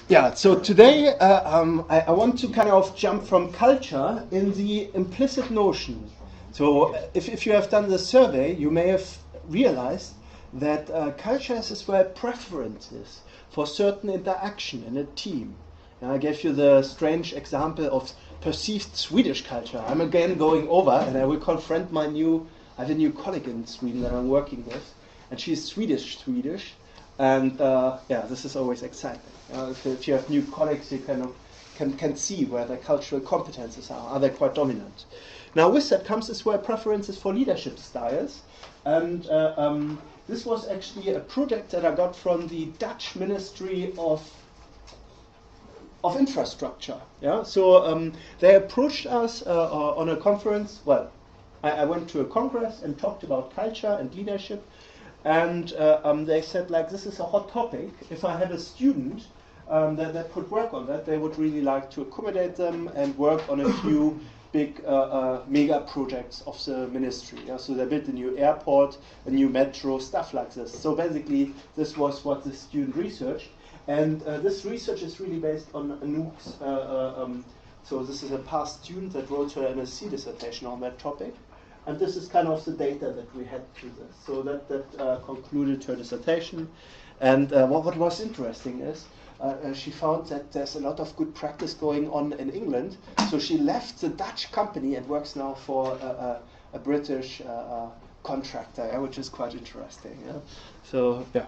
Yeah, so today I want to kind of jump from culture in the implicit notion. So if you have done the survey, you may have realized that culture is as well preferences for certain interaction in a team. And I gave you the strange example of perceived Swedish culture. I'm again going over and I will confront I have a new colleague in Sweden that I'm working with, and she's Swedish. And yeah, this is always exciting. If you have new colleagues, you kind of can see where their cultural competences are. Are they quite dominant? Now, with that comes as well preferences for leadership styles. And this was actually a project that I got from the Dutch Ministry of Infrastructure. Yeah, so they approached us on a conference. Well, I went to a congress and talked about culture and leadership. And they said, like, this is a hot topic. If I had a student that could work on that, they would really like to accommodate them and work on a few big mega projects of the ministry. Yeah? So they built a new airport, a new metro, stuff like this. So basically, this was what the student researched. And this research is really based on Anouk's. So this is a past student that wrote her MSc dissertation on that topic. And this is kind of the data that we had to this. So that concluded her dissertation. And what was interesting is she found that there's a lot of good practice going on in England. So she left the Dutch company and works now for a British contractor, which is quite interesting. Yeah? So, yeah.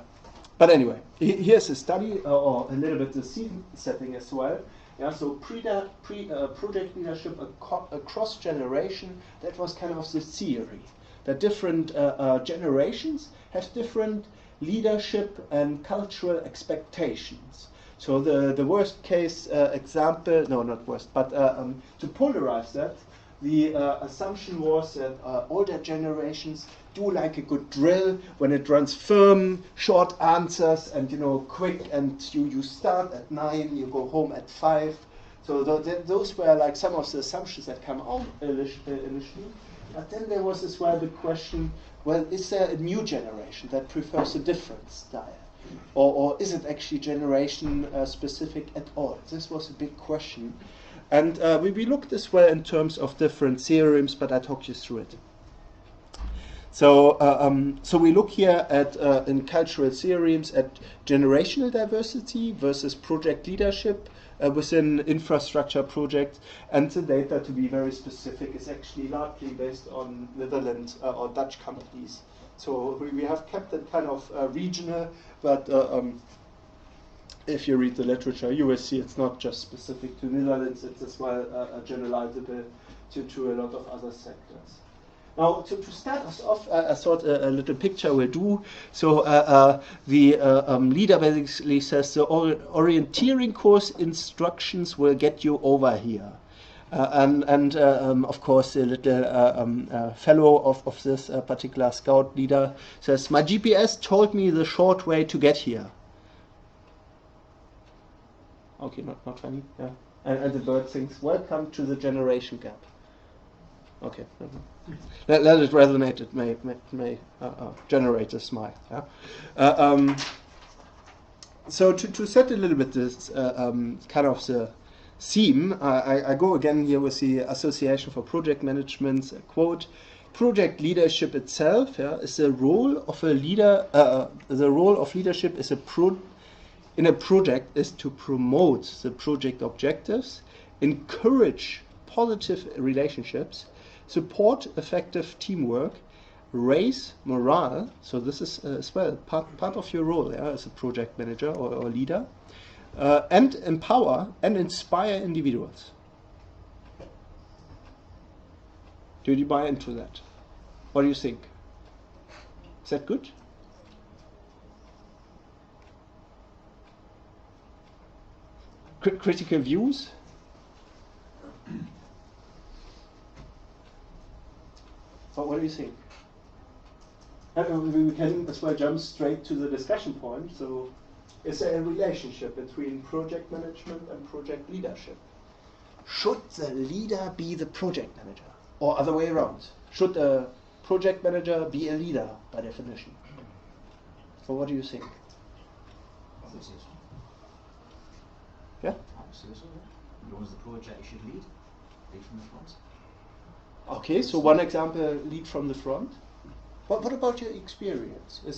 But anyway, here's a study, or a little bit the scene setting as well. Yeah, so project leadership across generation, that was kind of the theory. That different generations have different leadership and cultural expectations. So the worst case example, no, not worst, but to polarize that, the assumption was that older generations do like a good drill when it runs firm, short answers, and quick. And you start at 9, you go home at 5. So those were like some of the assumptions that come out initially. But then there was as well the question: well, is there a new generation that prefers a different style, or is it actually generation specific at all? This was a big question. And we looked as well in terms of different theorems, but I talked you through it. So, so we look here at in cultural theorems at generational diversity versus project leadership within infrastructure projects, and the data, to be very specific, is actually largely based on Netherlands or Dutch companies. So we have kept it kind of regional, but if you read the literature, you will see it's not just specific to Netherlands, it's as well generalizable to a lot of other sectors. Now, to start us off, I thought a little picture will do. So the leader basically says the orienteering course instructions will get you over here. And of course, the little fellow of this particular scout leader says, my GPS told me the short way to get here. Okay, not funny. Yeah. And the bird sings, welcome to the generation gap. Okay. Let it resonate. It may generate a smile. Yeah? So to set a little bit this kind of the theme, I go again here with the Association for Project Management quote: project leadership itself is the role of a leader. The role of leadership is in a project is to promote the project objectives, encourage positive relationships, support effective teamwork, raise morale. So this is as well part of your role as a project manager or leader, and empower and inspire individuals. Do you buy into that? What do you think? Is that good? Critical views? What do you think? We can as well jump straight to the discussion point. So, is there a relationship between project management and project leadership? Should the leader be the project manager? Or other way around? Should a project manager be a leader by definition? So what do you think? Opposite. Yeah. Absolutely. Knows the project you should lead from the front. Okay, so one example, lead from the front. What about your experience? I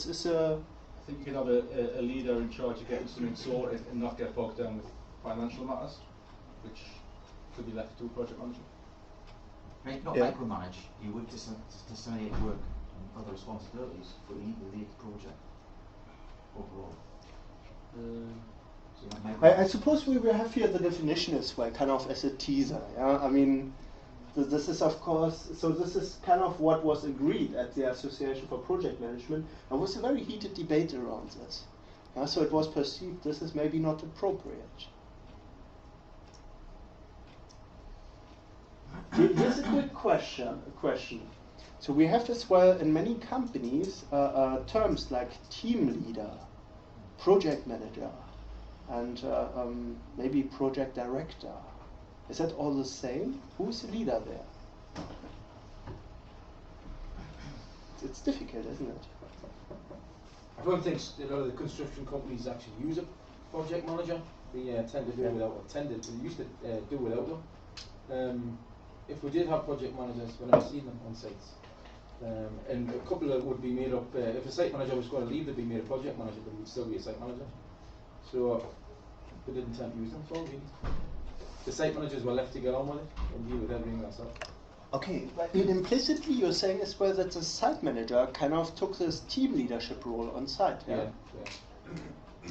think you can have a leader in charge of getting something sorted and not get bogged down with financial matters, which could be left to a project manager. Right, not micromanage. You would disseminate work and other responsibilities, but you need to lead the project overall. I suppose we will have here the definition as well, kind of as a teaser. Yeah? I mean, this is of course, so this is kind of what was agreed at the Association for Project Management, and was a very heated debate around this. Yeah? So it was perceived this is maybe not appropriate. Here's a quick question. So we have as well in many companies terms like team leader, project manager, and maybe project director. Is that all the same? Who's the leader there? It's difficult, isn't it? I don't think a lot of the construction companies actually use a project manager. They tend to do without, they used to do without them. If we did have project managers, when I've seen them on sites, and a couple of would be made up, if a site manager was going to leave, they'd be made a project manager, but he would still be a site manager. So we didn't tend to use them, so the site managers were left to get on with it and deal with everything themselves. Okay, but implicitly you're saying as well that the site manager kind of took this team leadership role on site, yeah? Yeah.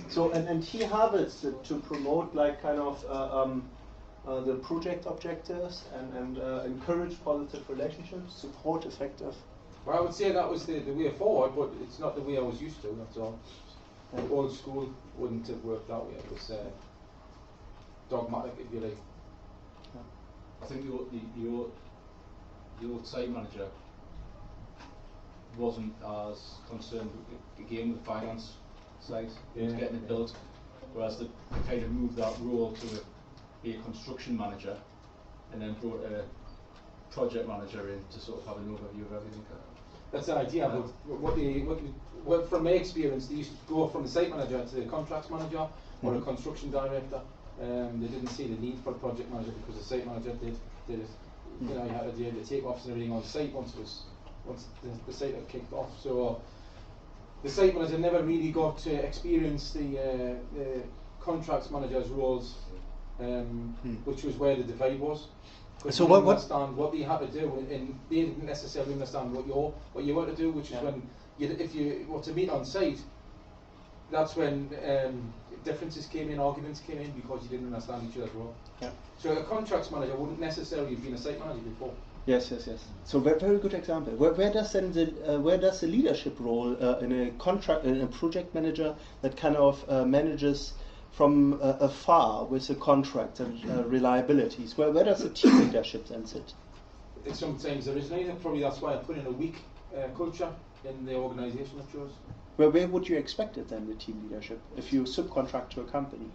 So, and he harvests it to promote like kind of the project objectives and encourage positive relationships, support effective. Well, I would say that was the way forward, but it's not the way I was used to, that's all. The old school wouldn't have worked that way. It was dogmatic, if you like. I think the old site manager wasn't as concerned again with the finance side, getting it built, whereas they kind of moved that role to be a construction manager, and then brought a project manager in to sort of have an overview of everything. That's the idea, but what from my experience, they used to go from the site manager to the contracts manager or a construction director. They didn't see the need for a project manager because the site manager did it. You know, you had to do the takeoffs and everything on site once the site had kicked off. So the site manager never really got to experience the contracts manager's roles, which was where the divide was. So what understand what they had to do, and they didn't necessarily understand what you were to do, which is when if you were to meet on site, that's when differences came in, arguments came in because you didn't understand each other's role. Yeah. So a contracts manager wouldn't necessarily have been a site manager before. Yes. So very good example. Where does then the leadership role in a project manager that kind of manages from afar with the contract and reliabilities? Where does the team leadership then sit? Sometimes there isn't anything. Probably that's why I put in a weak culture in the organisation of yours. Where would you expect it then, the team leadership, if you subcontract to a company?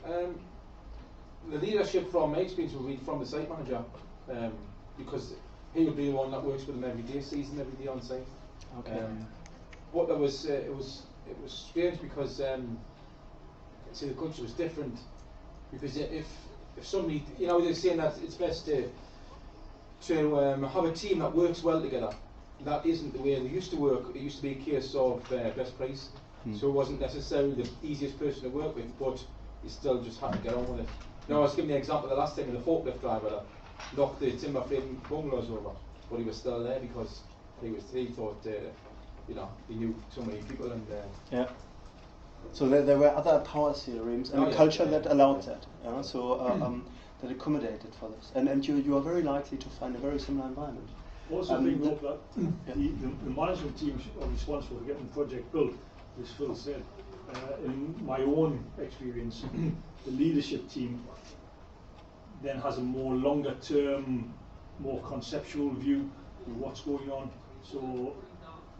The leadership from my experience would be from the site manager, because he would be the one that works with them every day, sees them every day on site. Okay. What there was, it was strange because see, the culture was different. Because if somebody, you know, they're saying that it's best to have a team that works well together. That isn't the way they used to work. It used to be a case of best price. So it wasn't necessarily the easiest person to work with, but you still just had to get on with it. Now, I was giving the example the last time with the forklift driver that knocked the timber frame bungalows over, but he was still there because he thought, you know, he knew so many people and. Yeah. So there were other power theorems and a culture that allowed that. Yeah? So that accommodated for this, and you are very likely to find a very similar environment. Also, bring up that the management teams are responsible for getting the project built, as Phil said. In my own experience, the leadership team then has a more longer term, more conceptual view of what's going on. So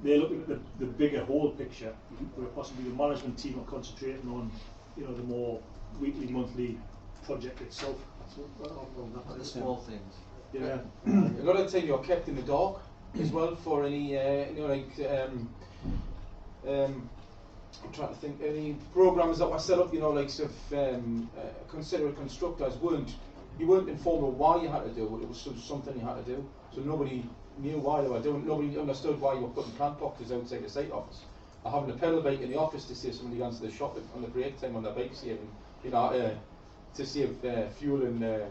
they look at the bigger whole picture, where possibly the management team are concentrating on, you know, the more weekly, monthly project itself. So, the small things. Yeah. A lot of the time you're kept in the dark as well for any, you know, like I'm trying to think, any programs that were set up, you know, like considerate constructors you weren't informed of why you had to do it. It was something you had to do. So nobody knew why they were doing it. Nobody understood why you were putting plant boxes outside the site office. Or having a pedal bike in the office to save somebody going to the shop on the break time on their bike saving, you know, to save fuel and the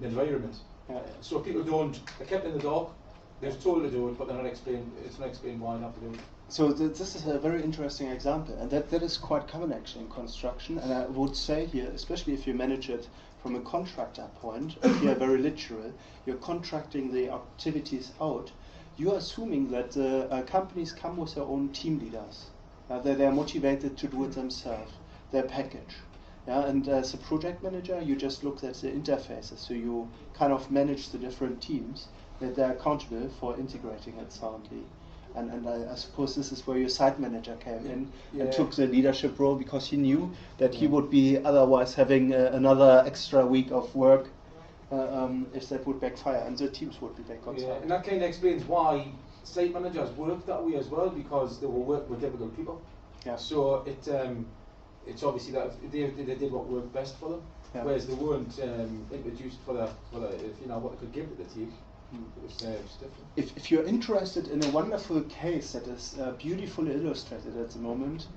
environment. So people they're kept in the dark. They're told to do it, but it's not explained why not to do it. So this is a very interesting example, and that is quite common actually in construction. And I would say here, especially if you manage it from a contractor point, if you are very literal, you're contracting the activities out. You are assuming that companies come with their own team leaders. They are motivated to do it themselves, their package. And as a project manager, you just look at the interfaces, so you kind of manage the different teams that they're accountable for integrating it soundly. And I suppose this is where your site manager came in and took the leadership role, because he knew that he would be otherwise having another extra week of work if that would backfire, and the teams would be back on site. And that kind of explains why site managers work that way as well, because they will work with difficult people. So it's obviously that they did what worked best for them, whereas they weren't introduced for the if you know what they could give to the team. It was different. If you're interested in a wonderful case that is beautifully illustrated at the moment,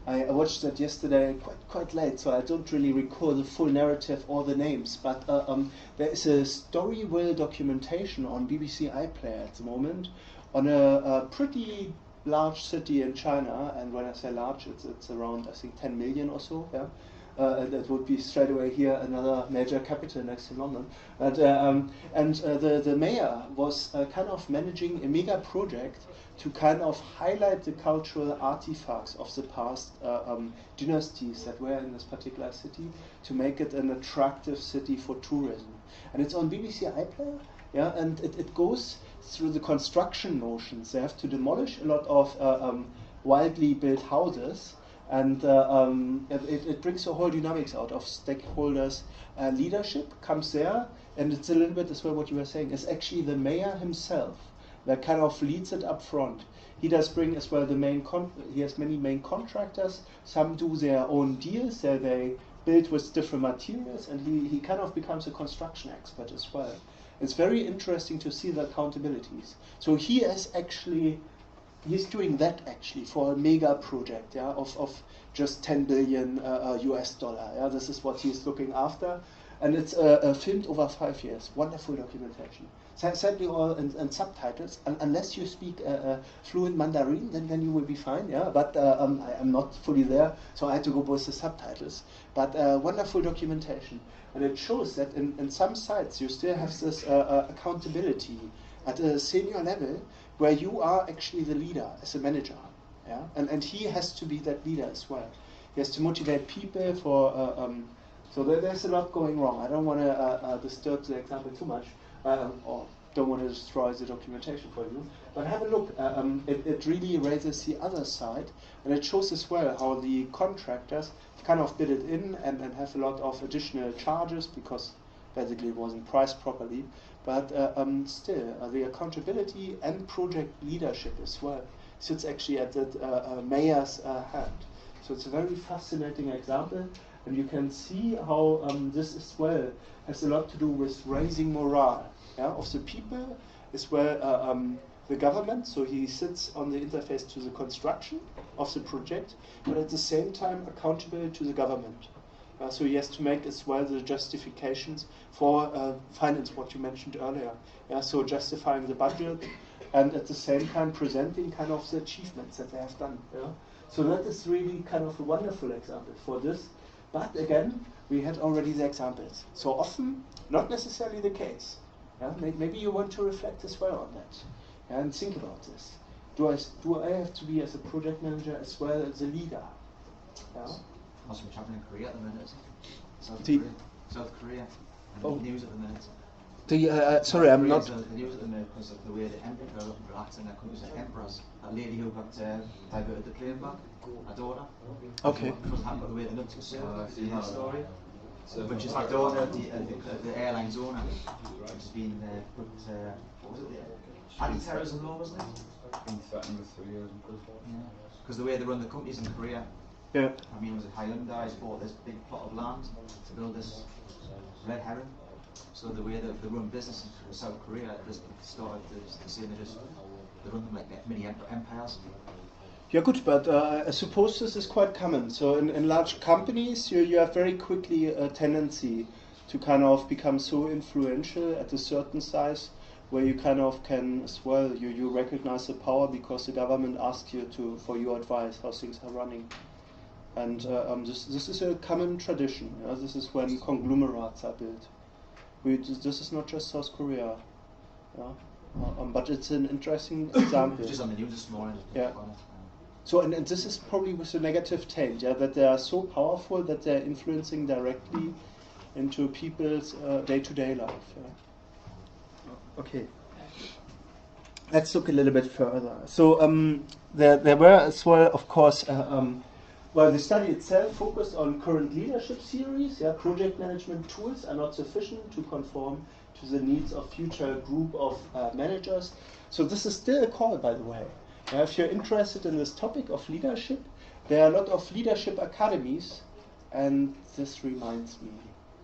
I watched that yesterday quite late, so I don't really recall the full narrative or the names, but there is a Storyville documentation on BBC iPlayer at the moment on a pretty large city in China, and when I say large, it's around, I think, 10 million or so. That would be straight away here another major capital next to London. The mayor was kind of managing a mega project to kind of highlight the cultural artifacts of the past dynasties that were in this particular city, to make it an attractive city for tourism. And it's on BBC iPlayer, and it goes through the construction motions. They have to demolish a lot of wildly built houses, and it brings the whole dynamics out of stakeholders. Leadership comes there, and it's a little bit as well what you were saying. It's actually the mayor himself that kind of leads it up front. He does bring as well the main. He has many main contractors. Some do their own deals. They build with different materials, and he kind of becomes a construction expert as well. It's very interesting to see the accountabilities. So he is actually. He's doing that actually for a mega project, of just 10 billion US dollar. This is what he's looking after, and it's filmed over 5 years. Wonderful documentation. Sadly, all in subtitles. Unless you speak fluent Mandarin, then you will be fine. But I'm not fully there, so I had to go with the subtitles. But wonderful documentation, and it shows that in some sites you still have this accountability at a senior level, where you are actually the leader as a manager, and he has to be that leader as well. He has to motivate people for. So there's a lot going wrong. I don't want to disturb the example too much, or don't want to destroy the documentation for you. But have a look. It really raises the other side, and it shows as well how the contractors kind of bid it in and have a lot of additional charges, because basically it wasn't priced properly. But still, the accountability and project leadership as well sits actually at the mayor's hand. So it's a very fascinating example, and you can see how this as well has a lot to do with raising morale of the people, as well the government. So he sits on the interface to the construction of the project, but at the same time accountable to the government. So he has to make as well the justifications for finance, what you mentioned earlier. So justifying the budget, and at the same time presenting kind of the achievements that they have done. So that is really kind of a wonderful example for this. But again, we had already the examples. So often, not necessarily the case. Maybe you want to reflect as well on that, and think about this. Do I have to be, as a project manager, as well as a leader? That's what's happening in Korea at the minute. South Korea. And the news at the minute. Sorry, I'm not. The news at the minute because of the way the emperor acting their countries as emperors. That lady who got diverted the plane back, her daughter. Okay. Because happened the way the nuts the story. Which is the daughter of the airline's owner. Which has been put. What was it? Anti-terrorism law, wasn't it? Been threatened with 3 years in prison. Because the way they run the companies in Korea, Yeah. I mean, was it Hyundai's bought this big plot of land to build this red herring? So the way that they run business in South Korea just started the same. They run them like mini empires. Yeah, good, but I suppose this is quite common. So in large companies, you have very quickly a tendency to kind of become so influential at a certain size where you kind of can as well, you recognize the power because the government asks you for your advice, how things are running. And this is a common tradition. This is when conglomerates are built. This is not just South Korea. But it's an interesting example. Just on the news this morning. Yeah. So and this is probably with a negative taint, that they are so powerful that they're influencing directly into people's day-to-day life. Okay. Let's look a little bit further. So there were as well, of course, the study itself focused on current leadership theories. Project management tools are not sufficient to conform to the needs of future group of managers. So this is still a call, by the way. If you're interested in this topic of leadership, there are a lot of leadership academies, and this reminds me.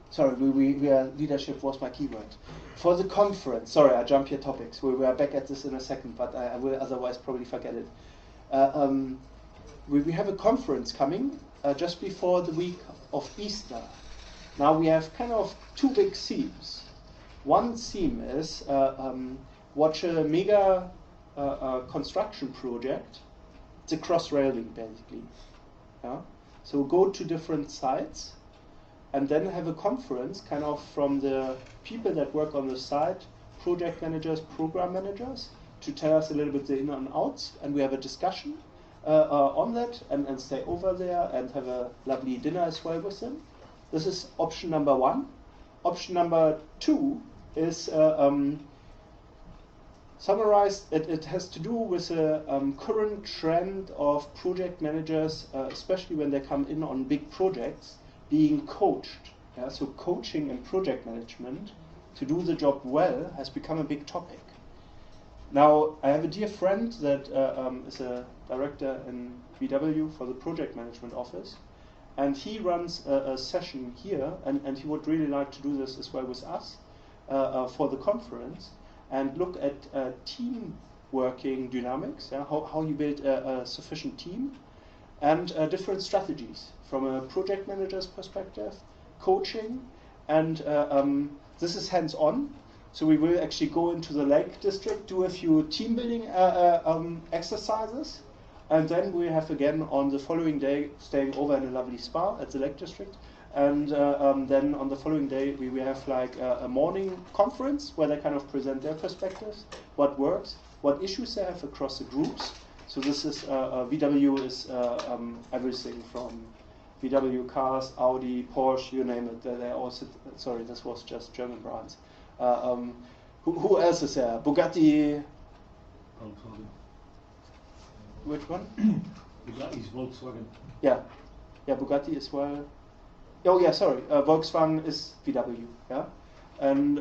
Sorry, leadership was my keyword. For the conference, sorry, I jump here topics. We are back at this in a second, but I will otherwise probably forget it. We have a conference coming just before the week of Easter. Now we have kind of two big themes. One theme is watch a mega construction project. It's a cross-railing basically. So go to different sites and then have a conference kind of from the people that work on the site, project managers, program managers, to tell us a little bit the in and outs, and we have a discussion on that and stay over there and have a lovely dinner as well with them. This is option number one. Option number two is summarized. It has to do with a current trend of project managers, especially when they come in on big projects, being coached. So coaching and project management to do the job well has become a big topic. Now, I have a dear friend that is a director in VW for the project management office, and he runs a session here, and he would really like to do this as well with us for the conference, and look at team working dynamics, how you build a sufficient team, and different strategies from a project manager's perspective, coaching, and this is hands-on. So we will actually go into the Lake District, do a few team building exercises, and then we have again on the following day staying over in a lovely spa at the Lake District, and then on the following day we have like a morning conference where they kind of present their perspectives, what works, what issues they have across the groups. So this is VW is everything from VW cars, Audi, Porsche, you name it. They all sit. Sorry, this was just German brands. Who else is there? Bugatti. Volkswagen. Which one? Bugatti's Volkswagen. Yeah, Bugatti as well. Oh yeah, sorry. Volkswagen is VW. Yeah, and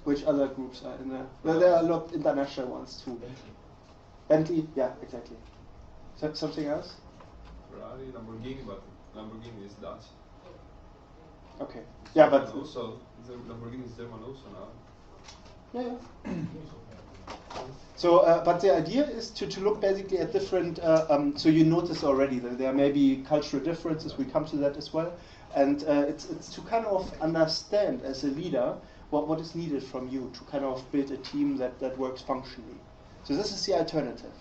which other groups are in there? Well, there are a lot of international ones too. Bentley, yeah, exactly. Something else? Ferrari, Lamborghini, but Lamborghini is Dutch. Okay. Yeah, but also Lamborghini is German also now. Yeah. So, but the idea is to look basically at different. So you notice already that there may be cultural differences. We come to that as well, and it's to kind of understand as a leader what is needed from you to kind of build a team that works functionally. So this is the alternative.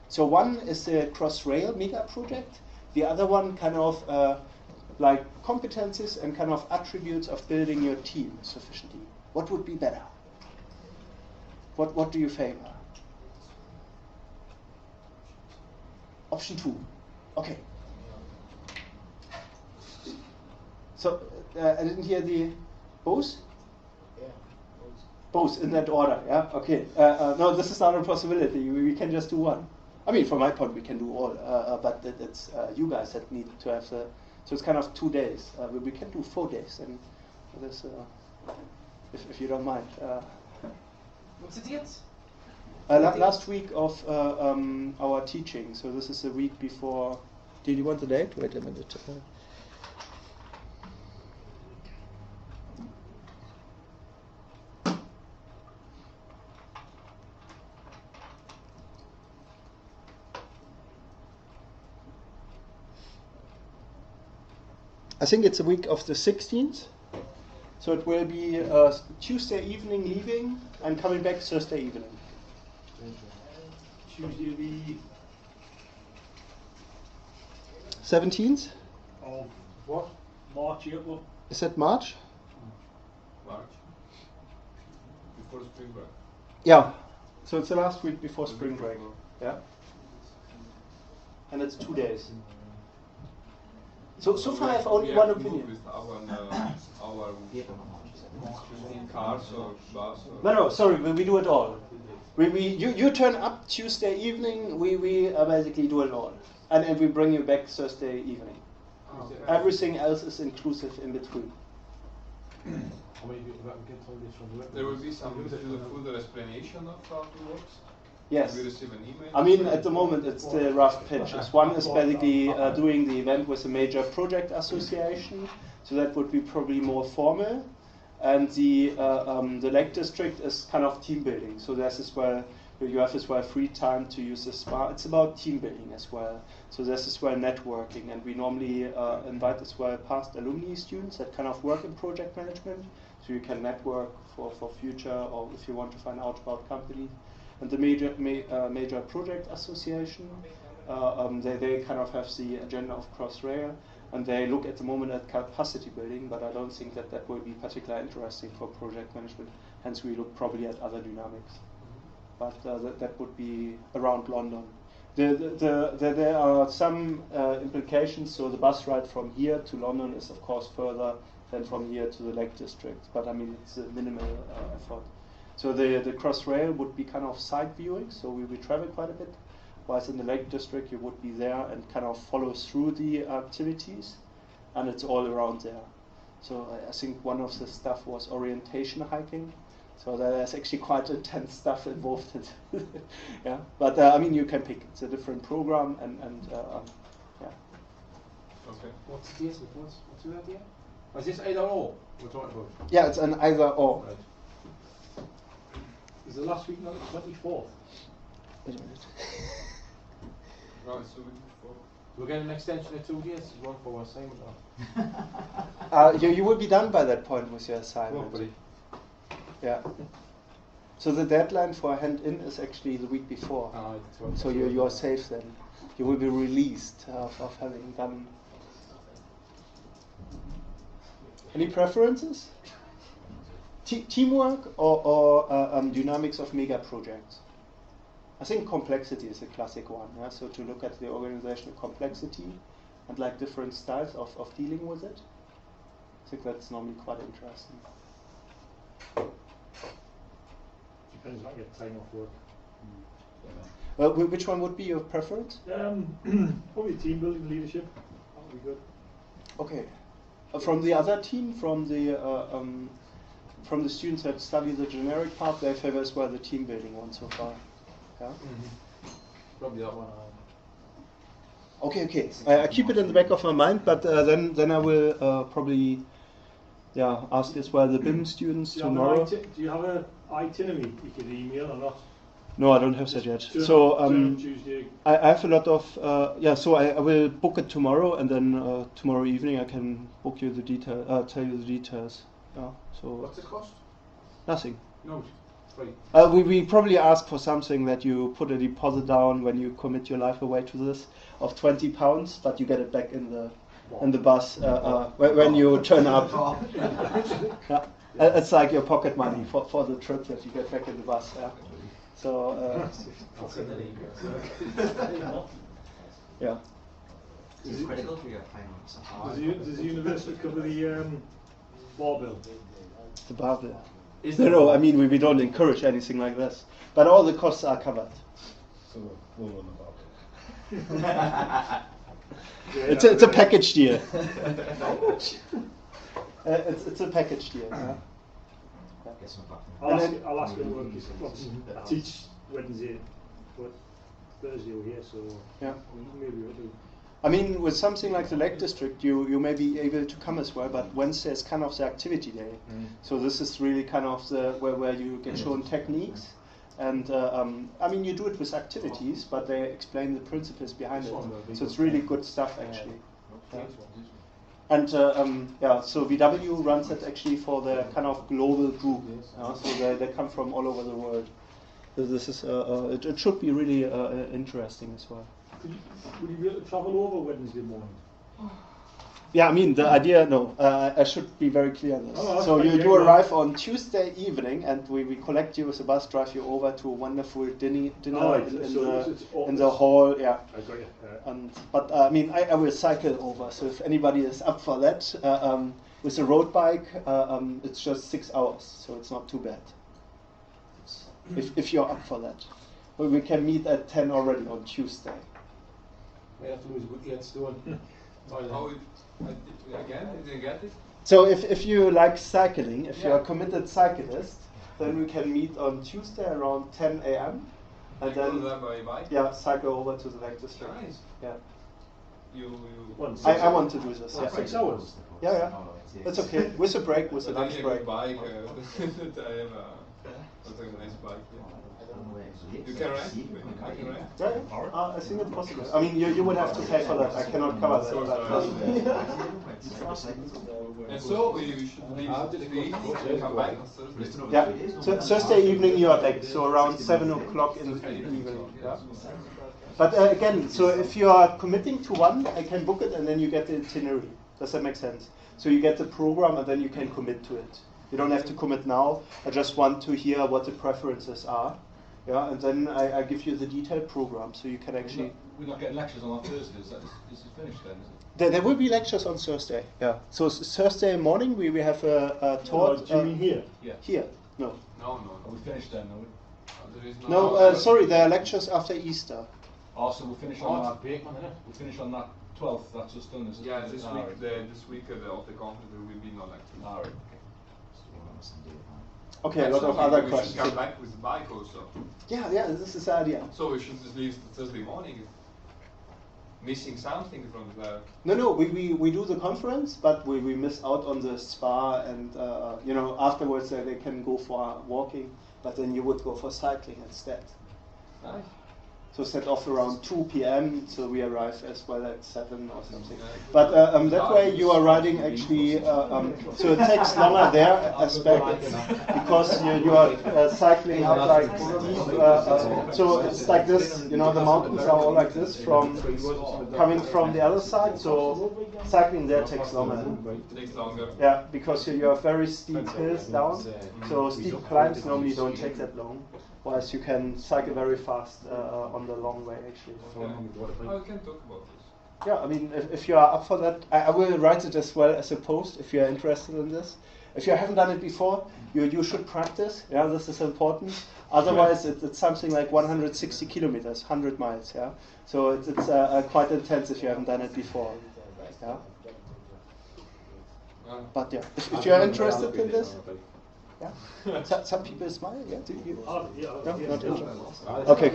So one is the cross-rail mega project. The other one kind of like competencies and kind of attributes of building your team sufficiently. What would be better? What do you favor? Option 2. Okay. So I didn't hear the both? Both in that order, yeah? Okay. No, this is not a possibility. We can just do one. I mean, from my point, we can do all, but it's you guys that need to have the. So it's kind of 2 days. We can do 4 days, and this, if you don't mind. What's it yet? Last week of our teaching, so this is the week before. Did you want the date? Wait a minute. I think it's a week of the 16th. So it will be Tuesday evening leaving and coming back Thursday evening. Tuesday the 17th? of What? March, April. Is that March? March. Before spring break. Yeah. So it's the last week before spring break. Yeah. And it's 2 days. So far I have only We one have to move opinion. with our April, March. cars or bus or... No, sorry, we do it all. You turn up Tuesday evening, we basically do it all. And we bring you back Thursday evening. Everything else is inclusive in between. How many people that we get told this from work? There will be some further explanation of how it works. Yes. We receive an email. I mean, at the moment, it's the rough pitches. One is basically doing the event with a major project association, so that would be probably more formal. And the Lake District is kind of team building. So this is where you have as well free time to use the smart. It's about team building as well. So this is where networking, and we normally invite as well past alumni students that kind of work in project management. So you can network for future, or if you want to find out about companies. And the major project association, they kind of have the agenda of Crossrail, and they look at the moment at capacity building, but I don't think that will be particularly interesting for project management. Hence, we look probably at other dynamics. But that would be around London. There are some implications. So the bus ride from here to London is of course further than from here to the Lake District. But I mean, it's a minimal effort. So the Crossrail would be kind of side viewing, so we travel quite a bit, whilst in the Lake District you would be there and kind of follow through the activities, and it's all around there. So I think one of the stuff was orientation hiking, so there's actually quite intense stuff involved in it. Yeah, but I mean, you can pick, it's a different program, and yeah. Okay. What's the idea? What's the idea? Is this either or we're talking about? Yeah, it's an either or. Right. Is the last week not the 24th? Wait a minute. No, it's a week before. We're getting an extension of 2 years. Is one for our assignment or? You will be done by that point with your assignment. Hopefully. Yeah. So the deadline for hand in is actually the week before. So you are safe then. You will be released of having done. Any preferences? Teamwork or dynamics of mega projects? I think complexity is a classic one. Yeah? So to look at the organizational complexity and like different styles of dealing with it. I think that's normally quite interesting. Depends on your time off work. Which one would be your preference? Probably team building leadership. That would be good. Okay. From the other team, from the students that study the generic part, they favor as well the team building one so far. Yeah. Mm-hmm. Probably that one. Okay. I keep it in the back of my mind, but then I will probably ask as well the BIM students tomorrow. Do you have an itinerary you can email or not? No, I don't have that yet. Turn So Tuesday. I have a lot of so I will book it tomorrow, and then tomorrow evening I can book you the detail, tell you the details. Yeah. So What's the cost? nothing. No, free. We probably ask for something that you put a deposit down when you commit your life away to this of £20, but you get it back in the bus when you turn up. Yeah. It's like your pocket money for the trip that you get back in the bus. Yeah. So yeah. It's critical for your finance. Does the university cover the bar bill? The bar bill. No, I mean we don't encourage anything like this, but all the costs are covered. So we'll learn about it. It's a package deal. It's a package deal. Yeah. Get some back. I'll ask you to work. I teach Wednesday, but Thursday we're here, so Yeah. maybe we'll do. I mean, with something like the Lake District, you may be able to come as well, but Wednesday is kind of the activity day. So this is really kind of the where you get shown techniques, and I mean, you do it with activities, but they explain the principles behind it. So it's really good stuff, actually. Yeah. And yeah, so VW runs it actually for the kind of global group. So they come from all over the world. So this is it should be really interesting as well. Would you be able to travel over Wednesday morning? Yeah, I mean, the idea, no, I should be very clear on this. Oh, So okay, you yeah. arrive on Tuesday evening, and we collect you with a bus, drive you over to a wonderful dinner Oh, in, it's in the hall, yeah. I got you. But I mean, I will cycle over, so if anybody is up for that, with a road bike, it's just 6 hours, so it's not too bad. If you're up for that. But we can meet at 10 already on Tuesday. We have to lose a good 8 stone. How again? I didn't get it. So if you like cycling, if you're a committed cyclist, then we can meet on Tuesday around 10 a.m. and You go then there by bike? yeah, cycle over to the Lake District. Nice. Yeah, You I want to do this. Yeah, 6 hours. yeah, that's okay. With a break, with a But I lunch have break. a bike. I have a nice bike. You can rent? I can rent? Yeah, I think it's possible. I mean, you would have to pay for that. I cannot cover that. And so we should leave the evening and come back on Thursday. Yeah, so Thursday evening you are back, so around 7 o'clock in the evening. Yeah. But again, so if you are committing to one, I can book it and then you get the itinerary. Does that make sense? So you get the program and then you can commit to it. You don't have to commit now. I just want to hear what the preferences are. Yeah, and then I give you the detailed program, so you can actually. We're not getting lectures on Thursday. Is it finished then? Is it? There will be lectures on Thursday. Yeah. So Thursday morning we have a talk. Do you mean here? Yeah. Here? No. No. Are we finished then? Are we? There is No. Sorry. There are lectures after Easter. Also, we'll finish on that. We'll finish on that 12th. That's just done, is it? Yeah, this Ah, week, right. this week of the conference there will be no lecture. Ah, right. Okay. A lot of other we questions. should come back with the bike also. Yeah. This is the idea. So we should just leave Thursday morning. Missing something from the. No. We do the conference, but we miss out on the spa, and you know, afterwards they can go for walking, but then you would go for cycling instead. Nice. So set off around 2 p.m. so we arrive as well at 7 or something. Yeah. But that way you are riding actually, so it takes longer there aspect because you are cycling up like steep, so it's like this, you know, the mountains are all like this from coming from the other side, so cycling there takes longer. Takes longer. Yeah, because you have very steep hills down, so steep climbs normally don't take that long. Whereas you can cycle very fast on the long way, actually. Oh, we can talk about this. Yeah, I mean, if you are up for that, I will write it as well as a post if you are interested in this. If you haven't done it before, you should practice. Yeah, this is important. Otherwise, it's something like 160 kilometers, 100 miles. Yeah, so it's quite intense if you haven't done it before. Yeah. But yeah, if you are interested in this. Yeah. Some people smile. Yeah. Do you? No, not interested. Okay.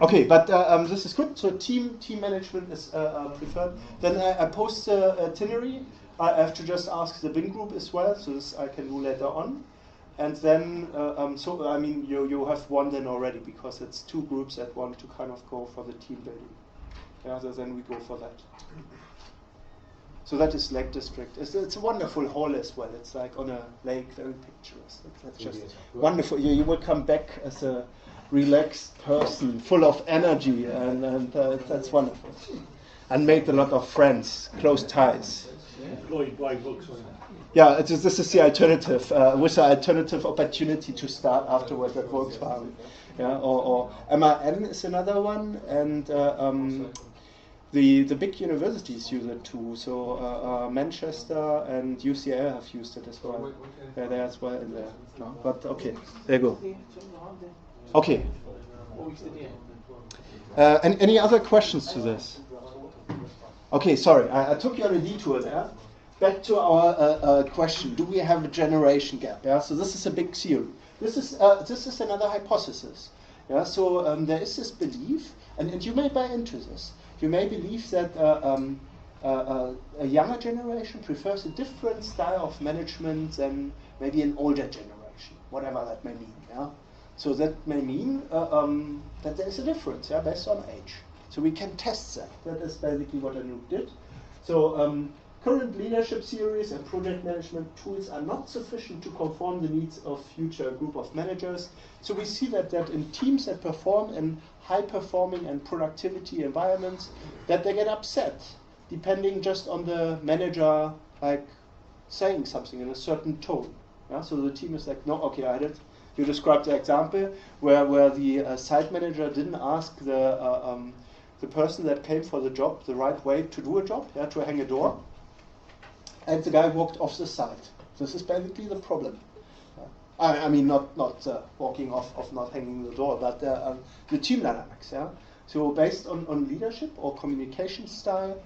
Okay, but this is good. So team management is preferred. Then I post the itinerary. I have to just ask the BIN group as well, so this I can do later on. And then, so I mean, you have one then already because it's 2 groups that want to kind of go for the team building. Yeah, so then we go for that. So that is Lake District. It's a wonderful hall as well. It's like on a lake, very picturesque. That's just wonderful. You will come back as a relaxed person, full of energy, and that's wonderful. And made a lot of friends, close ties. Employed by Volkswagen. Yeah, this is the alternative, with the alternative opportunity to start afterwards at Volkswagen. Yeah, or MAN is another one, and the big universities use it too. So Manchester and UCL have used it as well. They're as well in there. No? But okay, there you go. Okay. Any other questions to this? Okay, sorry, I took you on a detour there. Back to our question: do we have a generation gap? Yeah. So this is a big theory. this is another hypothesis. Yeah, so there is this belief, and you may buy into this. You may believe that a younger generation prefers a different style of management than maybe an older generation, whatever that may mean. Yeah, so that may mean that there is a difference, yeah, based on age. So we can test that. That is basically what Anoop did. So current leadership theories and project management tools are not sufficient to conform the needs of future group of managers. So we see that in teams that perform in high-performing and productivity environments, that they get upset, depending just on the manager, like, saying something in a certain tone. Yeah? So the team is like, no, okay, I did. You described the example where the site manager didn't ask the person that came for the job the right way to do a job, yeah, to hang a door. And the guy walked off the site. This is basically the problem. I mean, not walking off of not hanging the door, but the team dynamics. Yeah. So based on leadership or communication style,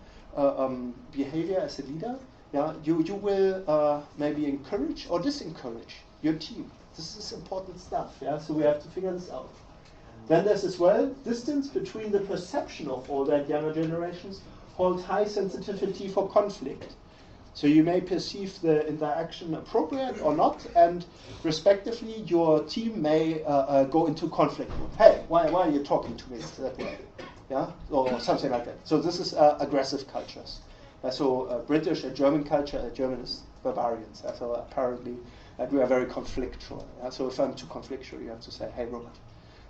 behavior as a leader, yeah, you will maybe encourage or disencourage your team. This is important stuff. Yeah. So we have to figure this out. Then there's as well distance between the perception of all that younger generations holds high sensitivity for conflict. So you may perceive the interaction appropriate or not, and respectively your team may go into conflict mode. Hey, why are you talking to me that way? Yeah, or something like that. So this is aggressive cultures. So British and German culture, German is barbarians. So apparently we are very conflictual. Yeah? So if I'm too conflictual, you have to say, hey Robert,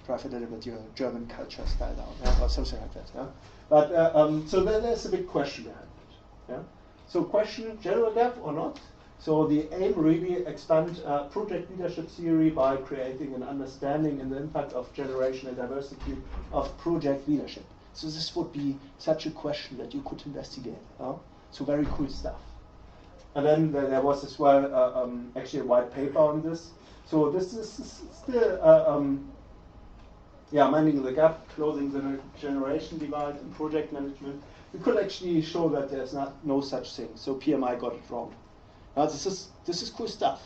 drive a little bit your German culture style down, yeah? Or something like that. Yeah? But so there's a big question behind it. Yeah? So question, general gap or not? So the aim really expand project leadership theory by creating an understanding and the impact of generational diversity of project leadership. So this would be such a question that you could investigate. So very cool stuff. And then there was as well actually a white paper on this. So this is still minding the gap, closing the generation divide in project management. We could actually show that there's no such thing. So PMI got it wrong. This is cool stuff.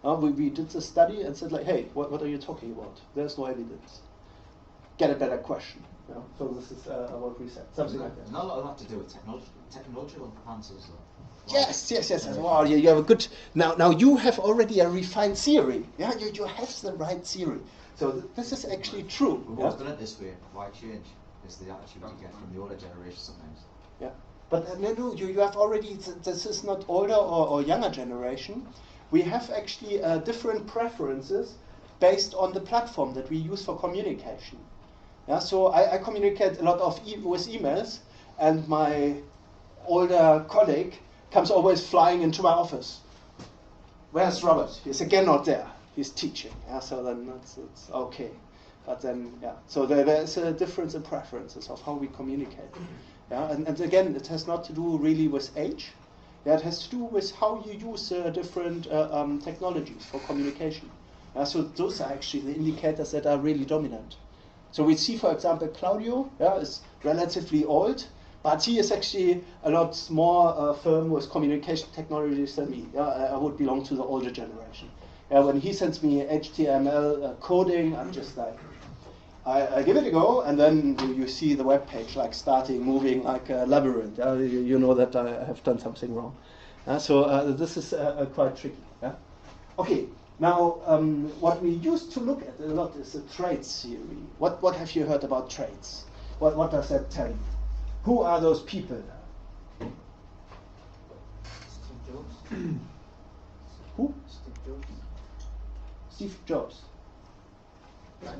We did the study and said like, hey, what are you talking about? There's no evidence. Get a better question. So this is what we said. Something like that. Not a lot of that to do with technological answers though. Yes. Wow, you have a good. Now you have already a refined theory. Yeah, you have the right theory. So this is actually true. We've always done it this way. Why change? Is the attitude you get from the older generation sometimes. Yeah, but no, you have already. This is not older or younger generation. We have actually different preferences based on the platform that we use for communication. Yeah, so I communicate a lot with emails, and my older colleague comes always flying into my office. Where's Robert? He's again not there. He's teaching. Yeah, so then it's okay. But then, yeah, so there's a difference in preferences of how we communicate. Yeah, and again, it has not to do really with age. Yeah, it has to do with how you use different technologies for communication. So those are actually the indicators that are really dominant. So we see, for example, Claudio is relatively old, but he is actually a lot more firm with communication technologies than me. Yeah, I would belong to the older generation. Yeah, when he sends me HTML coding, I'm just like, I give it a go, and then you see the web page like starting, moving like a labyrinth. You know that I have done something wrong. So this is quite tricky. Yeah? Okay, now what we used to look at a lot is the traits theory. What have you heard about traits? What does that tell you? Who are those people? Steve Jobs. Who? Steve Jobs. Steve Jobs. Right.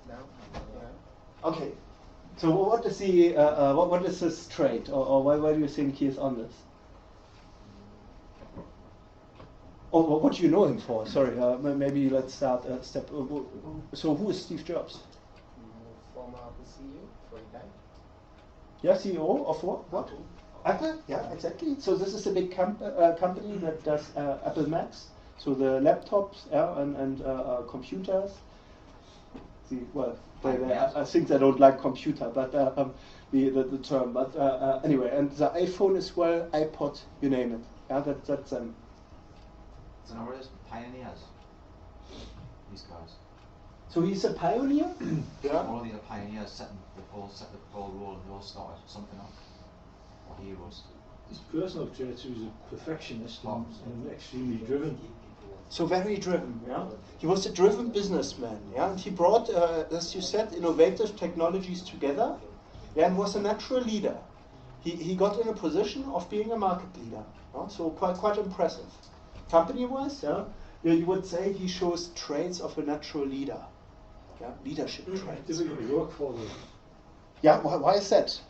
Now. Yeah. Okay. So what is the what is his trait, or why do you think he is on this? Or what do you know him for? Sorry, maybe let's start a step. So who is Steve Jobs? Former CEO for a guy. Yeah, CEO of what? Apple? Yeah, exactly. So this is a big company that does Apple Macs. So the laptops, and computers. I think they don't like computer, but the term. But anyway, and the iPhone as well, iPod, you name it. Yeah, that's them. don't know what it is. Pioneers. These guys. So he's a pioneer? Yeah. All of these are pioneers setting the ball rolling. They all started something up. Or heroes. His personal traits, he was a perfectionist and extremely driven. So very driven, yeah. He was a driven businessman, yeah. And he brought, as you said, innovative technologies together, yeah, and was a natural leader. He got in a position of being a market leader, yeah? So quite impressive. Company-wise, yeah, you would say he shows traits of a natural leader, yeah, leadership traits. Difficult to work for them. Yeah, why is that?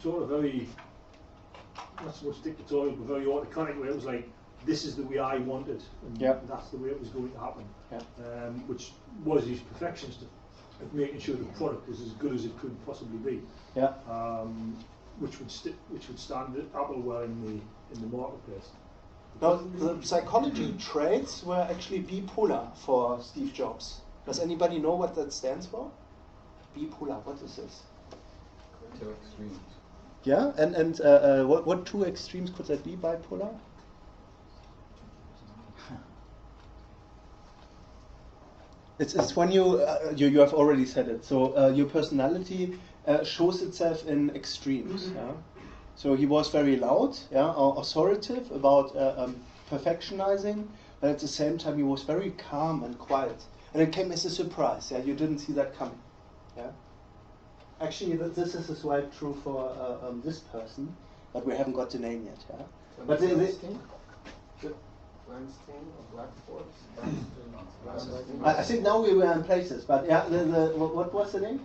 Sort of very, not so much dictatorial, but very autocratic, where it was like, this is the way I want it, and that's the way it was going to happen. Yeah. Which was his perfectionist of making sure the product was as good as it could possibly be. Yeah. Which would stand Apple well in the marketplace. Now, the psychology traits were actually bipolar for Steve Jobs. Does anybody know what that stands for? Bipolar, what is this? Two extremes. Yeah, and what two extremes could that be, bipolar? It's when you have already said it. So your personality shows itself in extremes. Yeah? So he was very loud, yeah, or authoritative about perfectionizing, but at the same time he was very calm and quiet. And it came as a surprise. Yeah, you didn't see that coming. Yeah. Actually, this is as well true for this person, but we haven't got the name yet. Yeah. But I think now we were in places, but yeah, what was the name?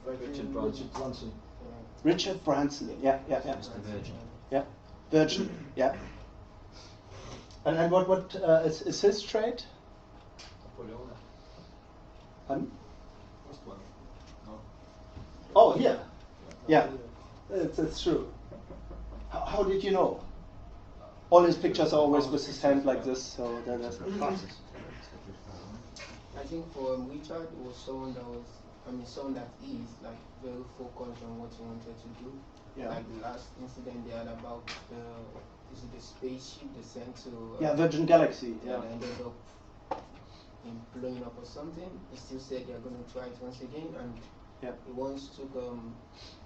Richard Branson. Richard Branson. Yeah. Mr. Virgin. Yeah, Virgin. Yeah. And what is his trait? Napoleon. Pardon? First one. No. Oh, here. Yeah, it's true. How did you know? All his pictures are always with his hand like this, so that's I think for Richard, it was someone that is like very focused on what he wanted to do. Yeah. Like the last incident they had about the spaceship they sent to Virgin Galaxy. Yeah. and ended up blowing up or something. They still said they're going to try it once again, and he once took an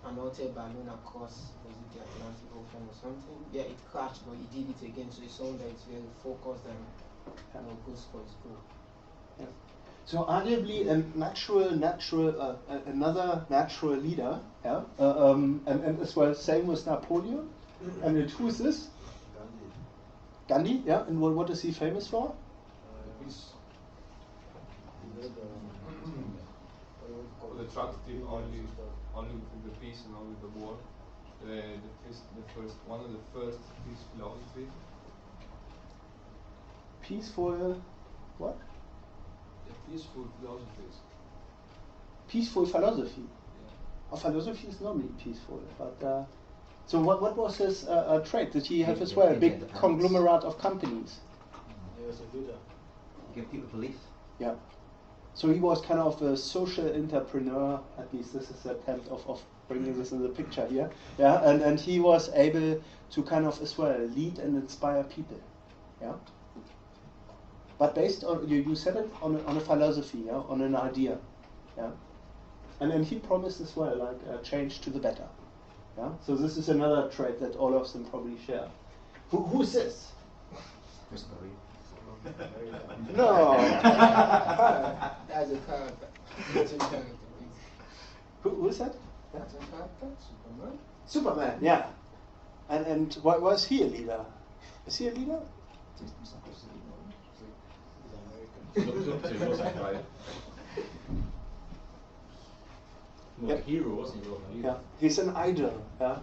hot-air balloon across the Atlantic Ocean or something. Yeah, it crashed, but he did it again. So it's someone that is very focused and goes for his goal. Yeah. So arguably another natural leader, yeah, and as well same with Napoleon. And who is this? Gandhi, yeah. And what is he famous for? The attractive only with the peace and not with the war. One of the first peace philosophy. Peaceful, what? Peaceful philosophies. Peaceful philosophy. Yeah. Oh, philosophy is normally peaceful, but so what was his trait? Did he have as well a big conglomerate of companies? He was a leader. Give people belief. Yeah. So he was kind of a social entrepreneur. At least this is the attempt of bringing this in the picture here. Yeah, and he was able to kind of as well lead and inspire people. Yeah. But based on you said it on a philosophy, yeah, on an idea, yeah, and he promised as well like a change to the better, yeah. So this is another trait that all of them probably share. Who's this? Christopher Reeve. No. That's a character. That's a character. Who is that? That's a character. Superman. Superman, yeah. And why was he a leader? Is he a leader? Looks up to, wasn't right? More Yeah. a hero, wasn't he? Wasn't he? Yeah, he's an idol. Yeah,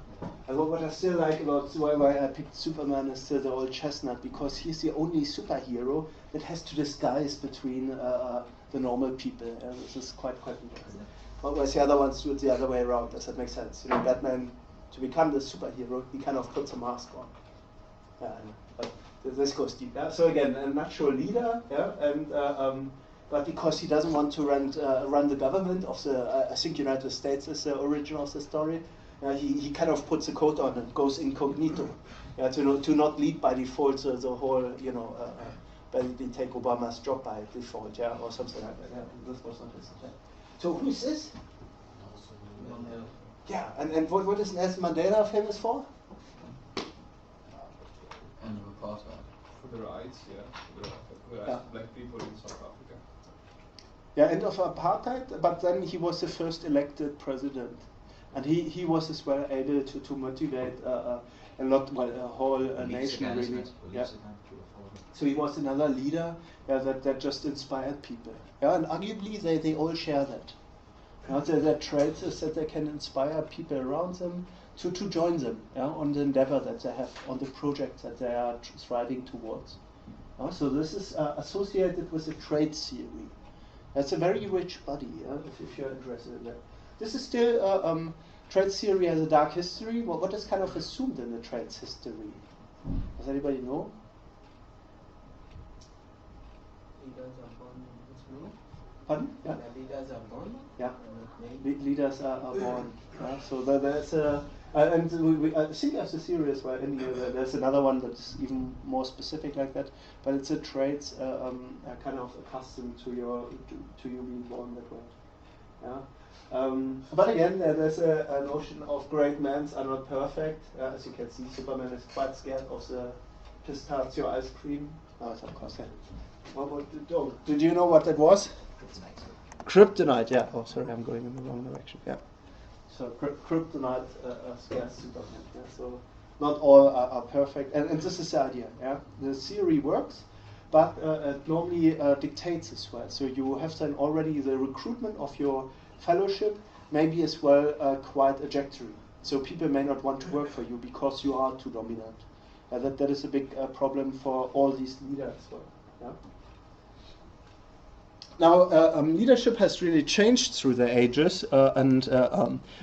and what I still like about why I picked Superman is still the old chestnut, because he's the only superhero that has to disguise between the normal people. This is quite interesting. Whereas the other ones do it the other way around. Does that make sense? You know, Batman, to become the superhero, he kind of puts a mask on. But this goes deep. Yeah? So again, a natural leader, yeah, and but because he doesn't want to run the government of the, I think United States is the origin of the story, He kind of puts a coat on and goes incognito, to not lead by default. So the whole, they take Obama's job by default, or something like that. Yeah, this was not his intent. So who is this? Yeah, and what is Nelson Mandela famous for? And apartheid. For the rights, for the rights of black people in South Africa. Yeah, end of apartheid, but then he was the first elected president. And he was as well able to motivate a whole nation really. Yeah. So he was another leader that just inspired people. Yeah, and arguably they all share that. Their traits is that they can inspire people around them to join them on the endeavor that they have, on the project that they are striving towards. So this is associated with the trait theory. That's a very rich body, if you're interested in that. This is still, trait theory has a dark history. What is kind of assumed in the traits history? Does anybody know? Leaders are born with me. Pardon? Yeah. The leaders are born. Yeah. Me. Leaders are born. So there's a, and I think there's a theory as well in here. There's another one that's even more specific like that. But it's a traits kind of accustomed to you being born that way. Yeah. But again, there's a notion of great men are not perfect. As you can see, Superman is quite scared of the pistachio ice cream. Oh, of course, yeah. Did you know what that was? Kryptonite, yeah. Oh, sorry, I'm going in the wrong direction. Yeah. So kryptonite scares Superman. Yeah. So not all are perfect, and this is the idea. Yeah. The theory works, but it normally dictates as well. So you have then already the recruitment of your fellowship, maybe as well quite ejectory. So people may not want to work for you because you are too dominant. That is a big problem for all these leaders as well. Yeah. Now, leadership has really changed through the ages, and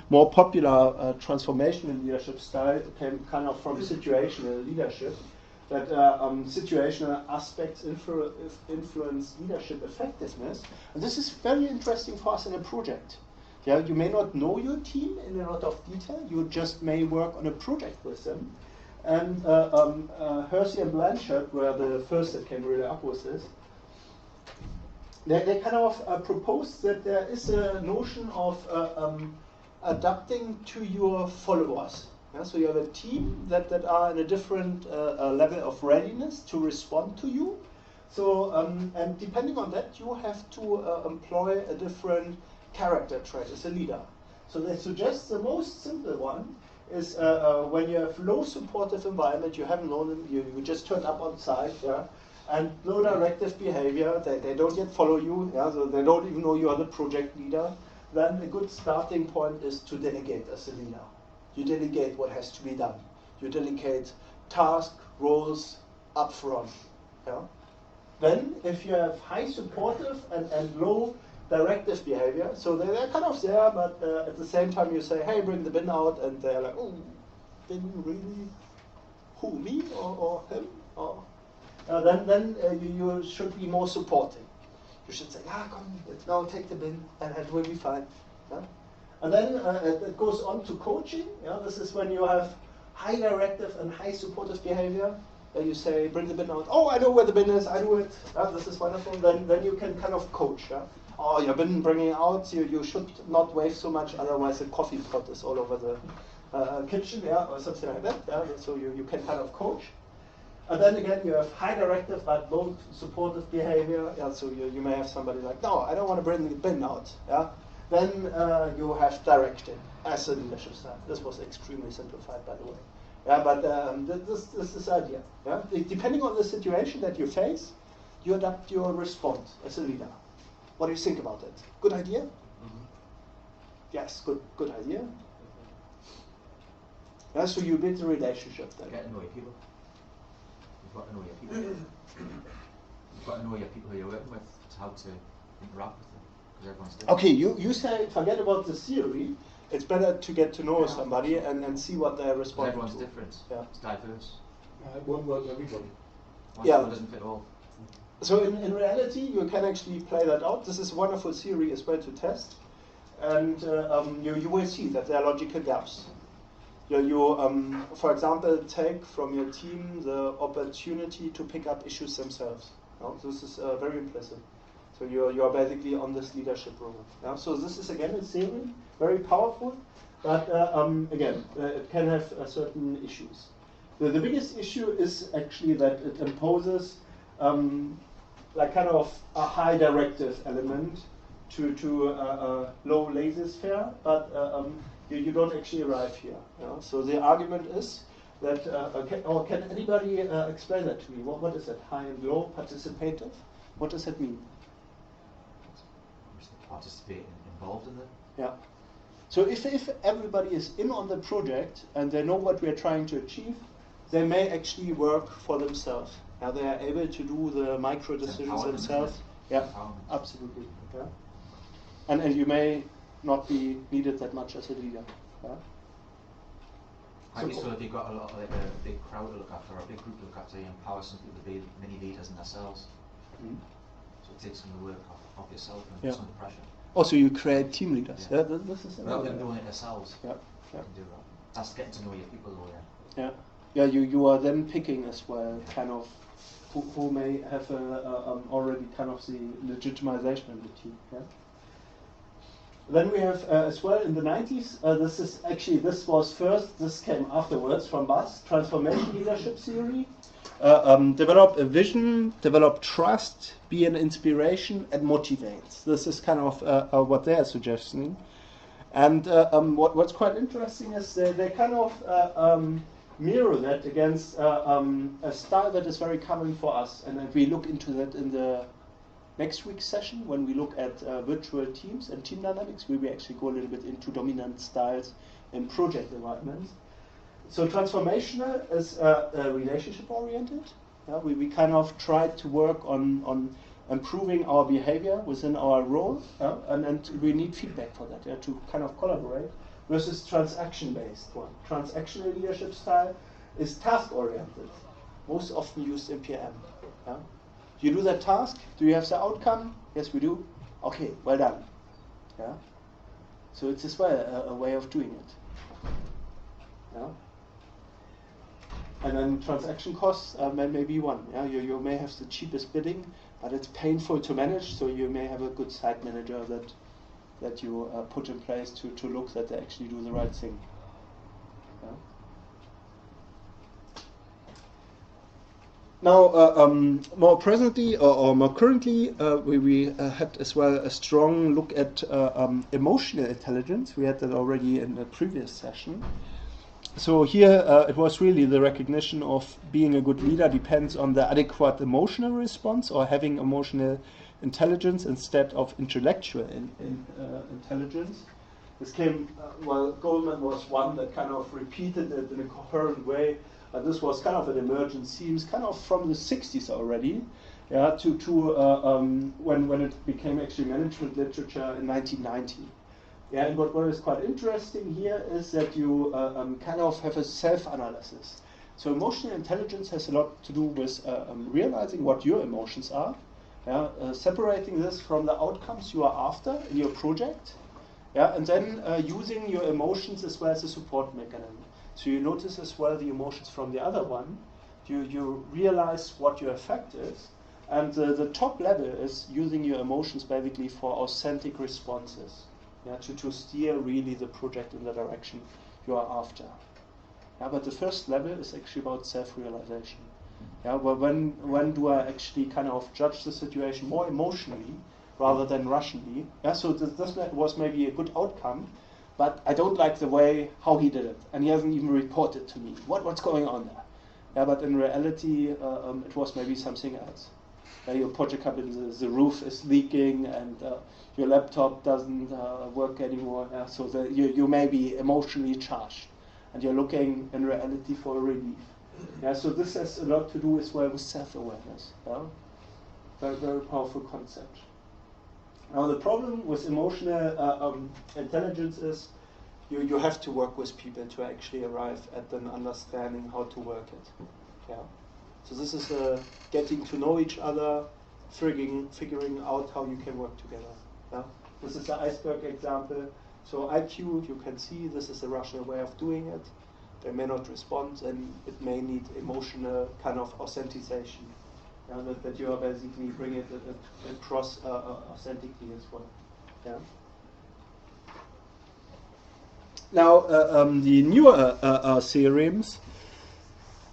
more popular transformational leadership style came kind of from situational leadership. That situational aspects influence leadership effectiveness, and this is very interesting for us in a project. Yeah, you may not know your team in a lot of detail. You just may work on a project with them. And Hersey and Blanchard were the first that came really up with this. They kind of proposed that there is a notion of adapting to your followers. Yeah, so you have a team that are in a different level of readiness to respond to you. So and depending on that, you have to employ a different character trait as a leader. So they suggest the most simple one is when you have low supportive environment, you haven't known them, you just turned up on site, yeah, and low directive behavior, they don't yet follow you, yeah, so they don't even know you are the project leader, then a good starting point is to delegate as a leader. You delegate what has to be done. You delegate tasks, roles up front. Yeah? Then if you have high supportive and low directive behavior, so they're kind of there, but at the same time you say, hey, bring the bin out, and they're like, oh, bin really? Who, me or him? Or then you should be more supporting. You should say, come, now take the bin, and it will be fine. Yeah? And then it goes on to coaching. Yeah? This is when you have high directive and high supportive behavior. You say, bring the bin out. Oh, I know where the bin is. I do it. This is wonderful. Then you can kind of coach. Yeah? Oh, you've been bringing out, you should not wave so much, otherwise the coffee pot is all over the kitchen, yeah, or something like that. Yeah? So you can kind of coach. And then again, you have high directive but low supportive behavior. Yeah? So you may have somebody like, no, I don't want to bring the bin out. Yeah? Then you have directing as a leadership style. This was extremely simplified, by the way. Yeah, but this is the idea. Yeah? Depending on the situation that you face, you adapt your response as a leader. What do you think about that? Good idea? Mm-hmm. Yes, good idea. Yeah, so you build the relationship then. Get to know your people. You've got to know your people. You've got to know your people who you're working with, how to interact with them, because everyone's different. Okay, you say forget about the theory. It's better to get to know somebody and see what they're responding to. Everyone's different. Yeah. It's diverse. It won't work for everybody. One doesn't fit all. So in reality, you can actually play that out. This is a wonderful theory as well to test. And you will see that there are logical gaps. You, for example, take from your team the opportunity to pick up issues themselves. This is very implicit. So you are basically on this leadership role. So this is again in theory very powerful, but again it can have certain issues. The biggest issue is actually that it imposes like kind of a high directive element to a low laissez-faire, but you don't actually arrive here. So the argument is that, can anybody explain that to me? What is that? High and low participative? What does that mean? Participate involved in it. Yeah. So if everybody is in on the project and they know what we are trying to achieve, they may actually work for themselves. They are able to do the micro decisions themselves. Yeah, absolutely. Yeah. And you may not be needed that much as a leader. Yeah. How do you feel if you've got a big crowd to look after, or a big group to look after, you empower some people to be mini leaders in themselves? Mm-hmm. So it takes some of the work off yourself and some of the pressure. Also, you create team leaders. Yeah, this is rather than doing it yourselves. Yeah, you can do that. That's getting to know your people, though. Yeah. You are then picking as well, kind of, who may have already kind of the legitimization in the team. Yeah. Then we have as well in the 90s. This came afterwards from Buzz, transformation leadership theory. Develop a vision, develop trust, be an inspiration, and motivate. This is kind of what they are suggesting. And what's quite interesting is they kind of mirror that against a style that is very common for us. And we look into that in the next week's session when we look at virtual teams and team dynamics, where we actually go a little bit into dominant styles in project environments. So transformational is relationship oriented. We kind of try to work on improving our behavior within our role, and we need feedback for that to kind of collaborate. Versus transaction based one. Transactional leadership style is task oriented, most often used in PM. You do that task. Do you have the outcome? Yes, we do. Okay, well done. Yeah. So it's as well a way of doing it. Yeah. And then transaction costs may be one. Yeah, you may have the cheapest bidding, but it's painful to manage. So you may have a good site manager that you put in place to look that they actually do the right thing. Yeah. Now, more presently or more currently, we had as well a strong look at emotional intelligence. We had that already in the previous session. So here it was really the recognition of being a good leader depends on the adequate emotional response or having emotional intelligence instead of intellectual intelligence. This came, Goldman was one that kind of repeated it in a coherent way. This was kind of an emergent theme, kind of from the 60s already, to when it became actually management literature in 1990. Yeah, and what is quite interesting here is that you kind of have a self-analysis. So emotional intelligence has a lot to do with realizing what your emotions are, separating this from the outcomes you are after in your project, and then using your emotions as well as a support mechanism. So you notice as well the emotions from the other one, you realize what your effect is, and the top level is using your emotions basically for authentic responses. To steer really the project in the direction you are after. But the first level is actually about self-realization. But when do I actually kind of judge the situation more emotionally rather than rationally? So this was maybe a good outcome, but I don't like the way how he did it, and he hasn't even reported to me. What's going on there? But in reality, it was maybe something else. Your project cabin, the roof is leaking, and your laptop doesn't work anymore. So you may be emotionally charged, and you're looking in reality for a relief. So this has a lot to do as well with self-awareness. Very, very powerful concept. Now the problem with emotional intelligence is you have to work with people to actually arrive at an understanding how to work it. So this is getting to know each other, figuring out how you can work together. This is the iceberg example. So IQ, you can see this is a rational way of doing it. they may not respond, and it may need emotional kind of authentication. That you are basically bringing it across authentically as well. Yeah. Now, the newer theorems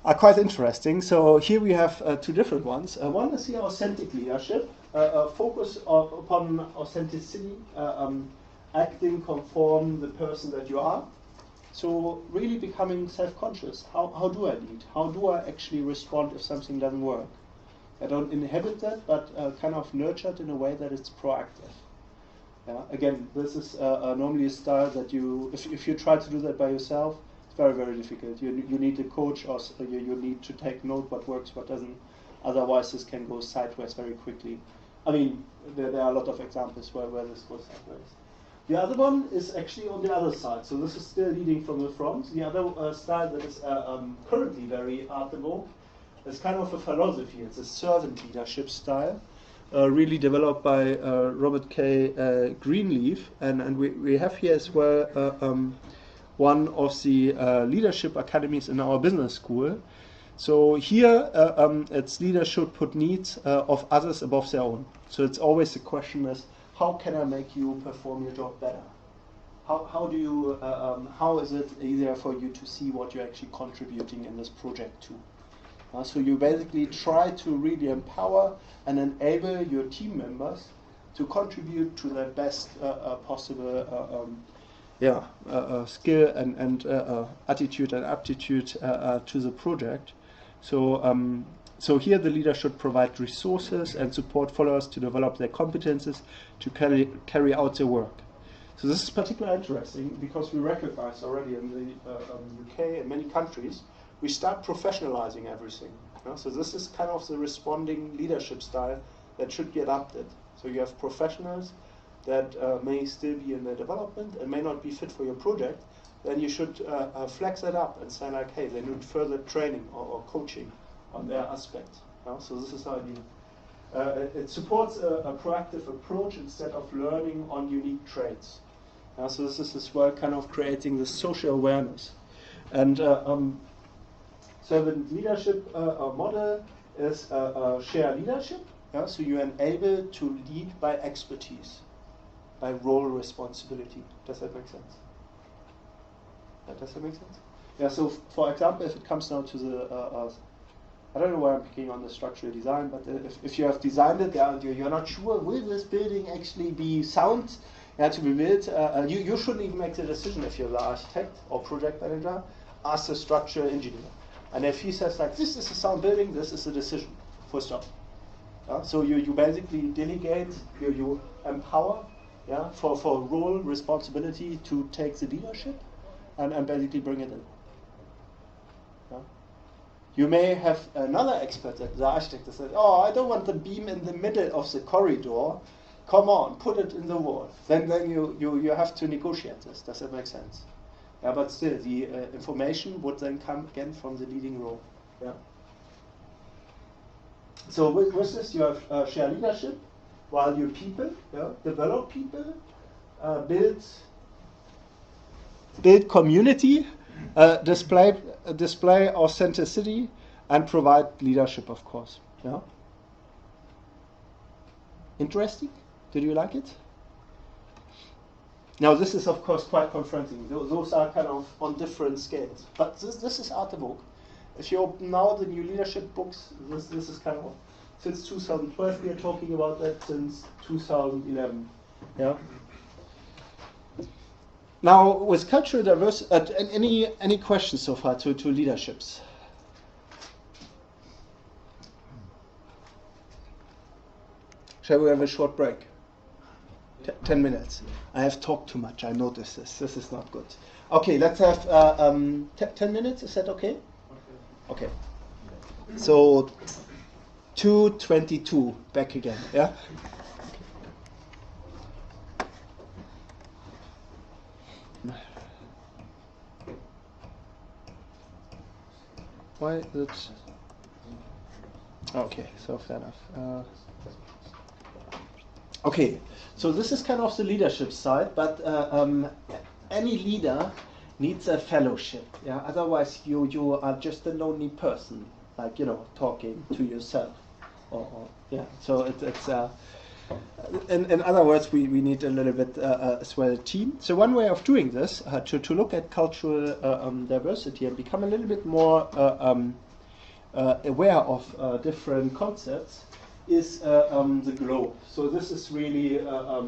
are quite interesting. So here we have two different ones. One is the authentic leadership, focus upon authenticity, acting conform the person that you are. So really becoming self-conscious. How do I lead? How do I actually respond if something doesn't work? I don't inhabit that, but kind of nurtured in a way that it's proactive. Yeah? Again, this is normally a style that you, if you try to do that by yourself, it's very, very difficult. You need a coach, or you need to take note what works, what doesn't. Otherwise, this can go sideways very quickly. I mean, there are a lot of examples where this goes sideways. The other one is actually on the other side. So this is still leading from the front. The other style that is currently very art vogue is kind of a philosophy. It's a servant leadership style, really developed by Robert K. Greenleaf. And we have here as well one of the leadership academies in our business school. So here, its leaders should put needs of others above their own. So it's always the question is, how can I make you perform your job better? How do you? How is it easier for you to see what you're actually contributing in this project to? So you basically try to really empower and enable your team members to contribute to their best possible skill and attitude and aptitude to the project. So here the leader should provide resources and support followers to develop their competences to carry out their work. So this is particularly interesting because we recognize already in the UK and many countries, we start professionalizing everything. So this is kind of the responding leadership style that should be adapted. So you have professionals that may still be in their development and may not be fit for your project. Then you should flex that up and say like, hey, they need further training or coaching on their aspect. So this is how it supports a proactive approach instead of learning on unique traits. So this is as well kind of creating the social awareness. And servant leadership model is shared leadership. So you enable to lead by expertise, by role responsibility. Does that make sense? Does that make sense? Yeah, so for example, if it comes down to the I don't know why I'm picking on the structural design, but if you have designed it, you're not sure, will this building actually be sound to be built? You shouldn't even make the decision if you're the architect or project manager. Ask the structural engineer. And if he says like, this is a sound building, this is a decision, full stop. So you basically delegate, you empower for role responsibility to take the leadership and basically bring it in. You may have another expert, the architect, that said, oh, I don't want the beam in the middle of the corridor. Come on, put it in the wall. Then you have to negotiate this. Does that make sense? Yeah, but still, the information would then come again from the leading role. Yeah. So with this, you have shared leadership, while your people, develop people, build community, display authenticity, and provide leadership, of course. Yeah. Interesting? Did you like it? Now this is of course quite confronting. Those are kind of on different scales. But this is art vogue. If you open now the new leadership books, this is kind of since 2012 we are talking about that, since 2011. Yeah. Now with cultural diversity, any questions so far to leaderships? Shall we have a short break? 10 minutes. I have talked too much. I noticed this. This is not good. Okay, let's have 10 minutes. Is that okay? Okay. So 2:22 back again. Yeah. Why is it? Okay, so fair enough. Okay, so this is kind of the leadership side, but any leader needs a fellowship. Yeah, otherwise you are just a lonely person, like talking to yourself. Or yeah. So it's in other words, we need a little bit as well team. So one way of doing this to look at cultural diversity and become a little bit more aware of different concepts is the globe. So this is really a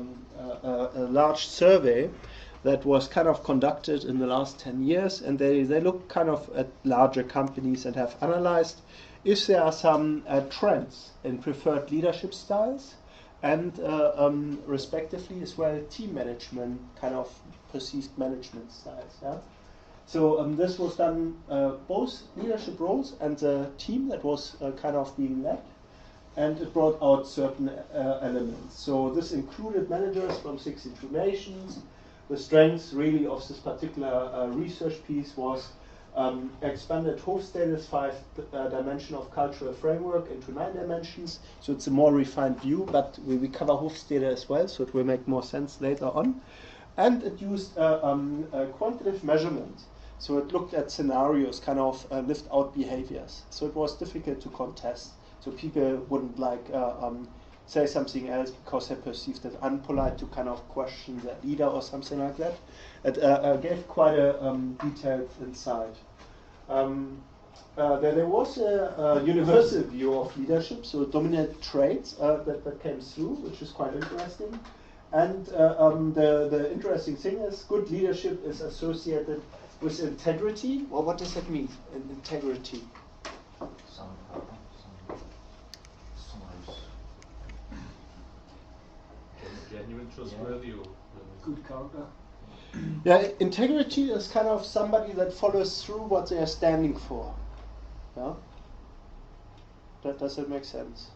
large survey that was kind of conducted in the last 10 years, and they look kind of at larger companies and have analyzed if there are some trends in preferred leadership styles and respectively as well team management, kind of perceived management styles. Yeah? So this was done both leadership roles and the team that was kind of being led, and it brought out certain elements. So this included managers from 62 nations. The strength really of this particular research piece was expanded Hofstede's 5-dimension of cultural framework into 9 dimensions. So it's a more refined view, but we cover Hofstede as well, so it will make more sense later on. And it used quantitative measurement. So it looked at scenarios, kind of lived out behaviors. So it was difficult to contest. So people wouldn't like say something else because they perceived it unpolite to kind of question the leader or something like that. It gave quite a detailed insight. There was a universal view of leadership, so dominant traits that came through, which is quite interesting. And the interesting thing is good leadership is associated with integrity. Well, what does that mean, integrity? Genuine, trustworthy, or Good character. Yeah, integrity is kind of somebody that follows through what they are standing for. Yeah? Does that make sense?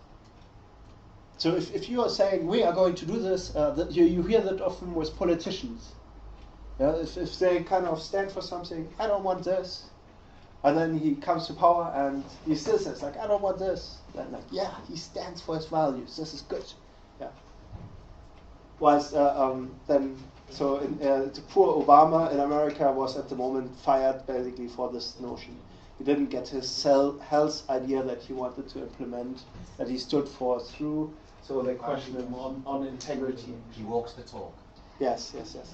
So if you are saying we are going to do this, you hear that often with politicians. Yeah? If they kind of stand for something, I don't want this, and then he comes to power and he still says like I don't want this. Then like yeah, he stands for his values. This is good. Yeah. Whilst then. So the poor Obama in America was at the moment fired basically for this notion. He didn't get his health idea that he wanted to implement, that he stood for through, so they questioned him on integrity. He walks the talk. Yes. The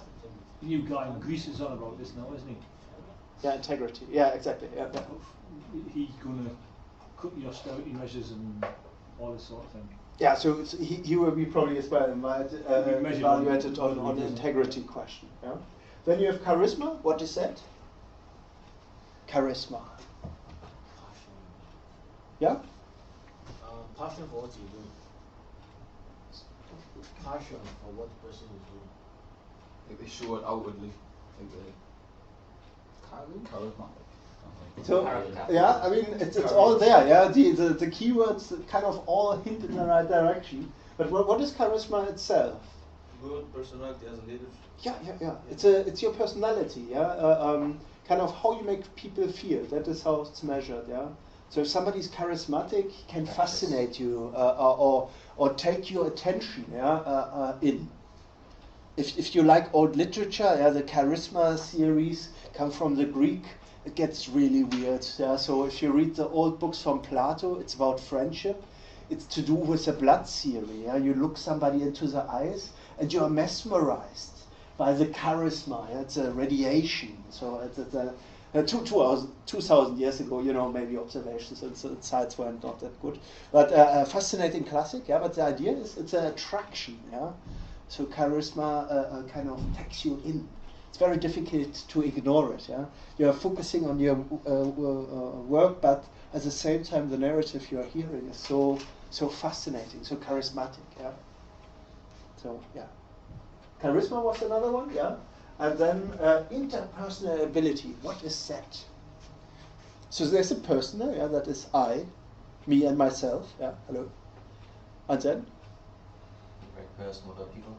new guy in Greece is on about this now, isn't he? Yeah, integrity. Yeah, exactly. Yeah. He's going to cut the austerity measures and all this sort of thing. Yeah, so he will be probably as well evaluated on the integrity question. Yeah? Then you have charisma. What is that? Charisma. Yeah? Passion for what you do. Passion for what the person is doing. Like they show it outwardly. Like the charismatic. So yeah, I mean it's all there. Yeah, the keywords kind of all hint in the right direction. But what is charisma itself? Good personality as a leader. Yeah. It's your personality. Yeah, kind of how you make people feel. That is how it's measured. Yeah. So if somebody's charismatic, he can fascinate you or take your attention. Yeah, in. If you like old literature, yeah, the charisma theories come from the Greek. It gets really weird. Yeah? So if you read the old books from Plato, it's about friendship. It's to do with the blood theory. Yeah? You look somebody into the eyes and you are mesmerized by the charisma. Yeah? It's a radiation. So it's 2,000 years ago, maybe observations and sites were not that good. But fascinating classic. Yeah. But the idea is it's an attraction. Yeah. So charisma kind of takes you in. It's very difficult to ignore it. Yeah, you are focusing on your work, but at the same time, the narrative you are hearing is so fascinating, so charismatic. Yeah. So yeah, charisma was another one. Yeah, and then interpersonal ability. What is that? So there's a personal. Yeah, that is I, me and myself. Yeah. Hello. And then. Very personal with other people.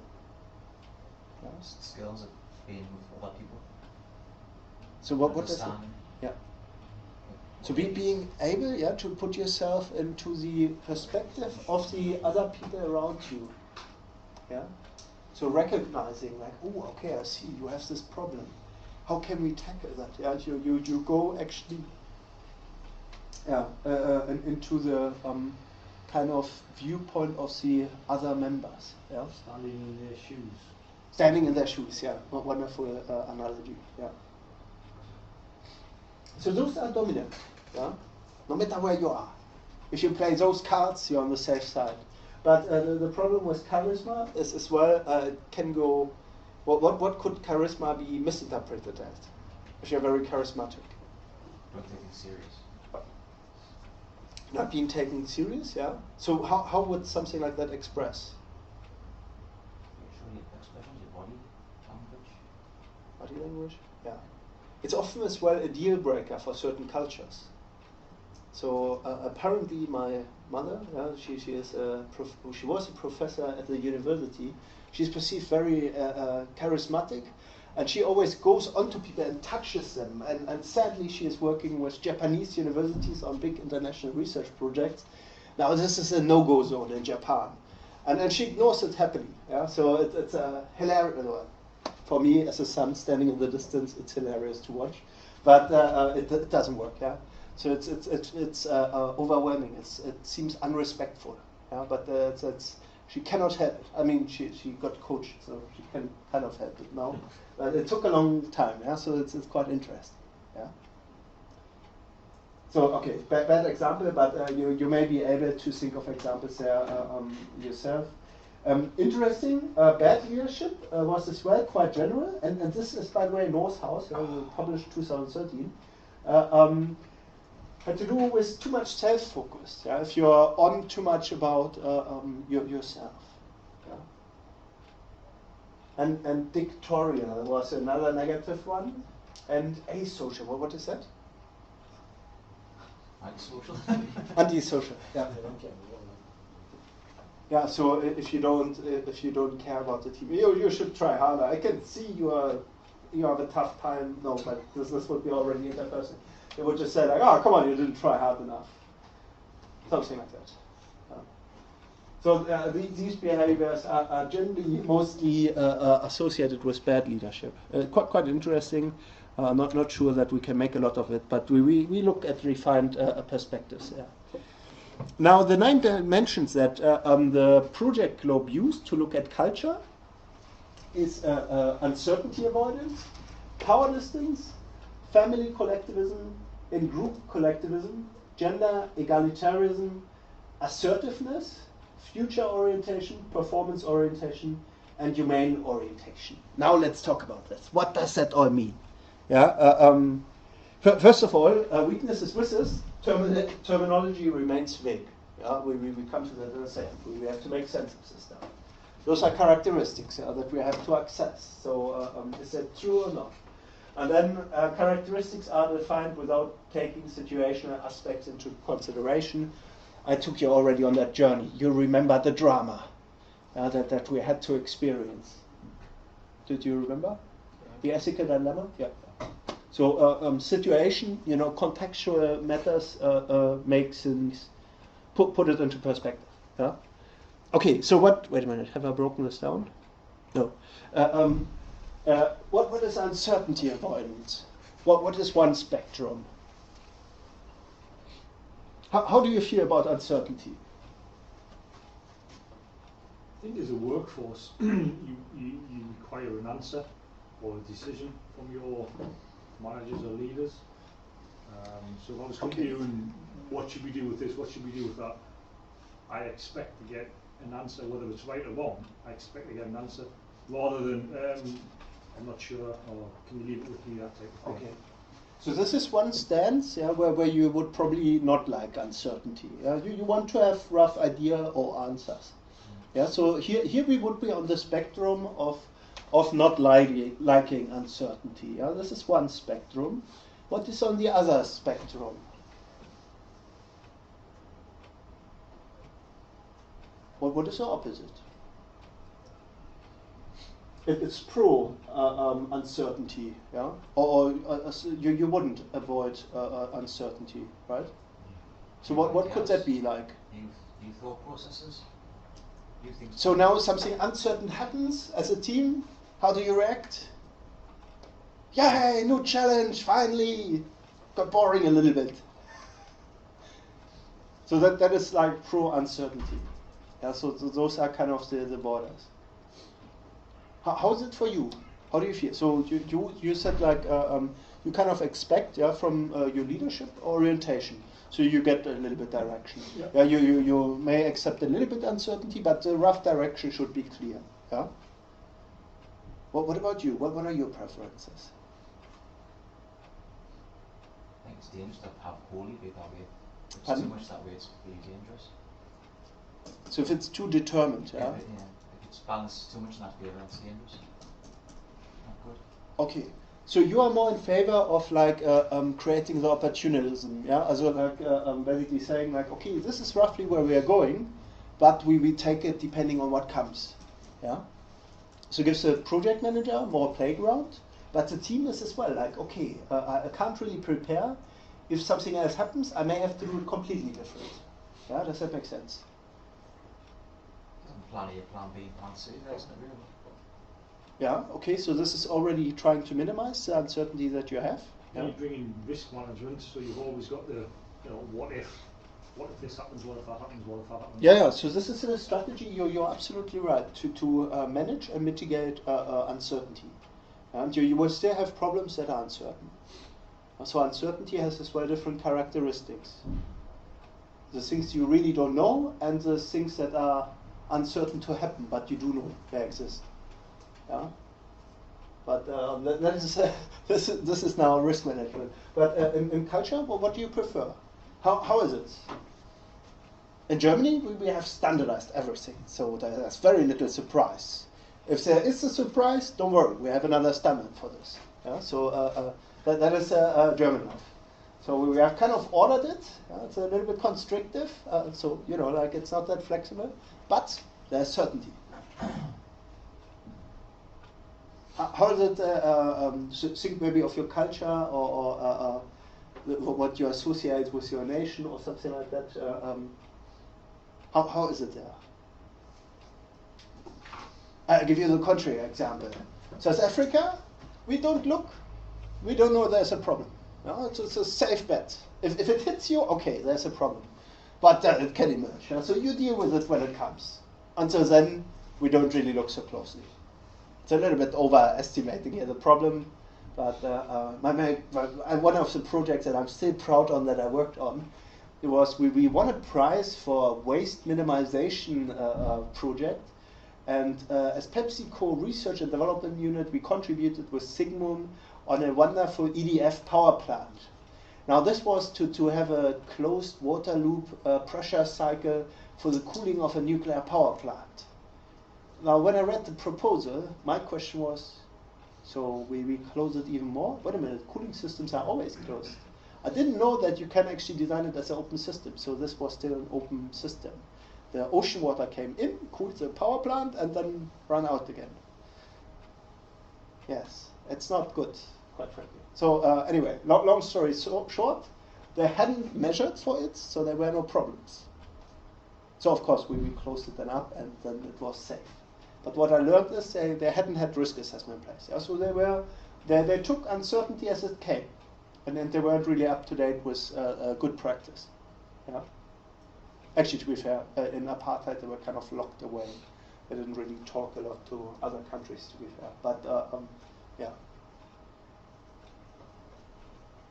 Yes. Skills of being with other people. So what does that? Yeah. So being able, to put yourself into the perspective of the other people around you. Yeah. So recognizing like, oh, okay, I see you have this problem. how can we tackle that? Yeah, you go actually into the kind of viewpoint of the other members. Yeah, Standing in their shoes. standing in their shoes. Yeah, wonderful analogy. Yeah. So those are dominant. Yeah, no matter where you are. If you play those cards, you're on the safe side. But the problem with charisma is as well, it can go. What could charisma be misinterpreted as? If you're very charismatic. Not taken serious. Not being taken serious, yeah. So how would something like that express? Showing your expression, your body language. Body language, yeah. It's often as well a deal breaker for certain cultures. So apparently, my mother, she is she was a professor at the university. She's perceived very charismatic, and she always goes on to people and touches them. And sadly, she is working with Japanese universities on big international research projects. Now, this is a no-go zone in Japan, and she ignores it happily. Yeah, so it's hilarious. For me, as a son standing in the distance, it's hilarious to watch, but it doesn't work. Yeah. So it's overwhelming. It seems unrespectful. Yeah, but she cannot help it. I mean, she got coached, so she can kind of help it now. But it took a long time. Yeah, so it's quite interesting. Yeah. So okay, bad example, but you may be able to think of examples there yourself. Interesting, bad leadership was as well quite general, and this is, by the way, North House, published 2013. Had to do with too much self-focus. Yeah? If you're on too much about yourself. Yeah? And dictatorial was another negative one. And asocial, what is that? Antisocial. Antisocial. Yeah. Yeah. So if you don't care about the team, you should try harder. I can see you have a tough time. No, but this would be already interpersonal. They would just say like, "Oh, come on, you didn't try hard enough." Something like that. So these behaviors are generally mostly associated with bad leadership. Quite interesting. Not sure that we can make a lot of it, but we look at refined perspectives. Yeah. Now, the 9 dimensions that the Project Globe used to look at culture is uncertainty avoidance, power distance, family collectivism, in-group collectivism, gender egalitarianism, assertiveness, future orientation, performance orientation, and humane orientation. Now let's talk about this. What does that all mean? Yeah. First of all, weaknesses with this terminology remains vague. Yeah, we come to that in a second. We have to make sense of this stuff. Those are characteristics that we have to access. So is that true or not? And then characteristics are defined without taking situational aspects into consideration. I took you already on that journey. You remember the drama that we had to experience. Did you remember? The ethical dilemma? Yeah. So situation, contextual matters make things, put it into perspective. Yeah? Okay, so wait a minute, have I broken this down? No. What is uncertainty avoidance? What is one spectrum? How do you feel about uncertainty? I think as a workforce, you require an answer or a decision from your managers or leaders. So if I was coming to you and what should we do with this, what should we do with that, I expect to get an answer, whether it's right or wrong. I expect to get an answer rather than I'm not sure, or can you leave it with me, that type of thing. Okay. So this is one stance, where you would probably not like uncertainty. You want to have rough idea or answers. Yeah. So here we would be on the spectrum of not liking uncertainty. Yeah. This is one spectrum. What is on the other spectrum? What is the opposite? It's pro uncertainty, yeah, or you wouldn't avoid uncertainty, right? So what could that be like? New thought processes. You think so now something uncertain happens as a team. How do you react? Yay, new challenge, finally! Got boring a little bit. So that is like pro-uncertainty. Yeah, so those are kind of the borders. How is it for you? How do you feel? So you said like you kind of expect from your leadership orientation. So you get a little bit direction. Yeah. You may accept a little bit uncertainty, but the rough direction should be clear. Yeah. What about you? What are your preferences? I think it's dangerous to have wholly be that way. It's Pardon? too much that way, it's really dangerous. So if it's too determined, Yeah, if it's balanced too much in that favour, it's dangerous. Not good. Okay. So you are more in favor of like creating the opportunism, yeah? Also like basically saying like, okay, this is roughly where we are going, but we take it depending on what comes, yeah? So it gives the project manager more playground, but the team is as well like, okay, I can't really prepare. If something else happens, I may have to do it completely different. Yeah, does that make sense? Plan A, plan B, plan C, isn't it really? Yeah, okay, so this is already trying to minimize the uncertainty that you have. Then Yeah. you bring in risk management, so you've always got the, what if this happens, what if that happens, what if that happens. Yeah, so this is a strategy, you're absolutely right, to manage and mitigate uncertainty. And you will still have problems that are uncertain. So uncertainty has as well different characteristics. The things you really don't know and the things that are uncertain to happen, but you do know they exist. Yeah? But that is, this is now risk management. But in culture, what do you prefer? How is it? In Germany, we have standardized everything, so there's very little surprise. If there is a surprise, don't worry, we have another standard for this. Yeah? So that is German life. So we have kind of ordered it. It's a little bit constrictive, so like it's not that flexible, but there's certainty. How does it think maybe of your culture or what you associate with your nation or something like that? How is it there? I'll give you the contrary example. South Africa, we don't look, we don't know there's a problem. No, it's a safe bet. If it hits you, okay, there's a problem. But it can emerge. So you deal with it when it comes. Until then, we don't really look so closely. It's a little bit overestimating here the problem. But one of the projects that I'm still proud on that I worked on, it was we won a prize for waste minimization project. And as PepsiCo Research and Development Unit, we contributed with Sigmund on a wonderful EDF power plant. Now this was to have a closed water loop pressure cycle for the cooling of a nuclear power plant. Now when I read the proposal, my question was, so we close it even more? Wait a minute, cooling systems are always closed. I didn't know that you can actually design it as an open system, so this was still an open system. The ocean water came in, cooled the power plant, and then ran out again. Yes, it's not good, quite frankly. So anyway, long story short, they hadn't measured for it, so there were no problems. So of course we closed it then up, and then it was safe. But what I learned is they hadn't had risk assessment in place. Yeah? So they took uncertainty as it came, and then they weren't really up to date with good practice. Yeah. Actually, to be fair, in apartheid they were kind of locked away. They didn't really talk a lot to other countries, to be fair. But yeah.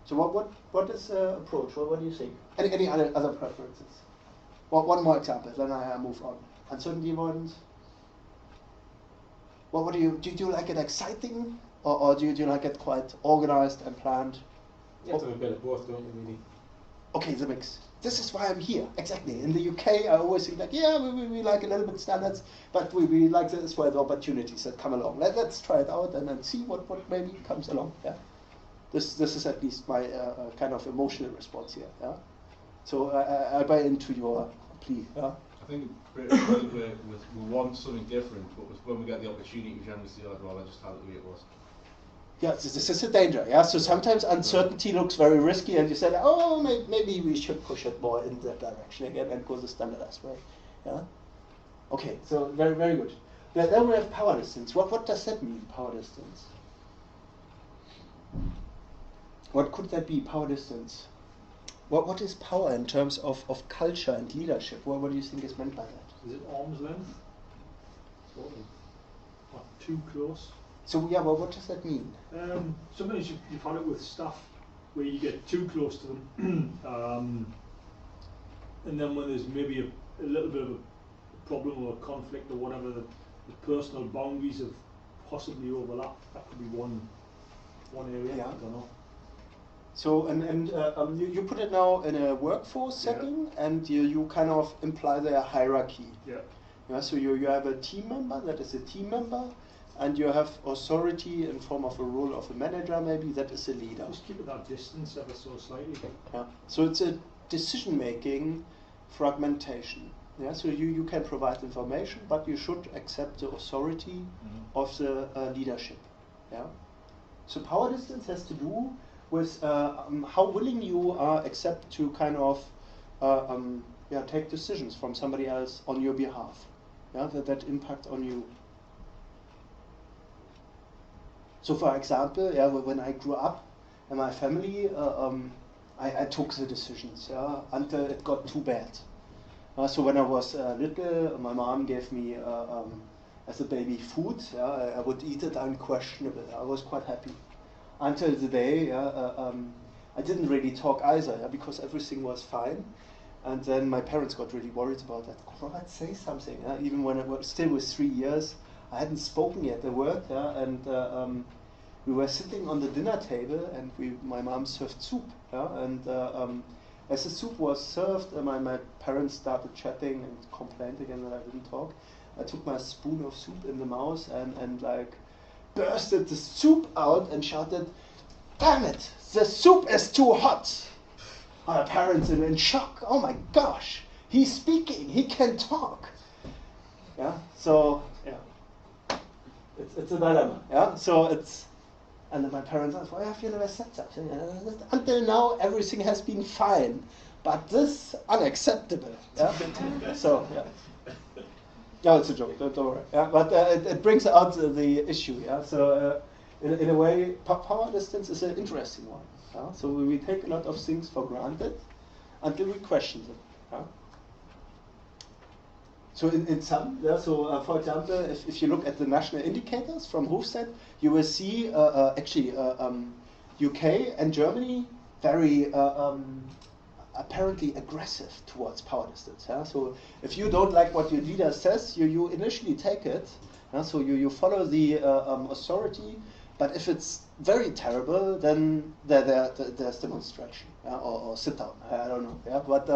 So what is the approach? What do you think? Any other preferences? Well, one more example, then I move on. Uncertainty avoidance. What do you like it exciting, or do you like it quite organized and planned? You have to have a bit of both, don't you, really? Okay, the mix. This is why I'm here, exactly. In the UK, I always think like, yeah, we like a little bit standards, but we like this where the opportunities that come along. Let's try it out and then see what maybe comes along. Yeah, this is at least my kind of emotional response here. Yeah, so I buy into your plea. Yeah. I think we want something different, but when we get the opportunity, we generally say, I'd rather just have it the way it was. Yeah, this is a danger. Yeah, so sometimes uncertainty looks very risky, and you say, oh, maybe we should push it more in that direction again and go the standardized way. Yeah. Okay, so very very good. Then we have power distance. What does that mean, power distance? What could that be? Power distance. What is power in terms of culture and leadership? What do you think is meant by that? Is it arm's length? Sort of. Not too close. So yeah, well, what does that mean? Sometimes you've had it with staff where you get too close to them, and then when there's maybe a little bit of a problem or a conflict or whatever, the personal boundaries have possibly overlapped. That could be one area. Yeah. I don't know. So you put it now in a workforce setting, and you kind of imply there a hierarchy. Yeah. Yeah. So you have a team member that is a team member, and you have authority in form of a role of a manager, maybe that is a leader. Just keep it that distance ever so slightly. Yeah. So it's a decision-making fragmentation. Yeah. So you can provide information, but you should accept the authority of the leadership. Yeah. So power distance has to do with how willing you are accept to kind of take decisions from somebody else on your behalf. Yeah. That impact on you. So, for example, when I grew up in my family, I took the decisions until it got too bad. So when I was little, my mom gave me, as a baby, food. I would eat it unquestionable. I was quite happy. Until the day, I didn't really talk either, because everything was fine. And then my parents got really worried about that. God, say something. Even when I was still was 3 years, I hadn't spoken yet a word, and we were sitting on the dinner table, and my mom served soup, and as the soup was served, my parents started chatting and complained again that I didn't talk. I took my spoon of soup in the mouth and like bursted the soup out and shouted, "Damn it, the soup is too hot!" My parents in shock. Oh my gosh, he's speaking, he can talk. Yeah, so yeah. It's a dilemma, yeah. So and then my parents asked, "Why have you never said something?" Until now, everything has been fine, but this unacceptable. Yeah. So yeah. No, it's a joke. Don't worry. Yeah, but it brings out the issue. Yeah. So in a way, power distance is an interesting one. Yeah? So we take a lot of things for granted until we question them. Yeah? So in some, for example, if you look at the national indicators from Hofstede, you will see UK and Germany very apparently aggressive towards power distance. Yeah? So if you don't like what your leader says, you initially take it. Yeah? So you follow the authority, but if it's very terrible, then there's demonstration, or sit down. I don't know. Yeah? But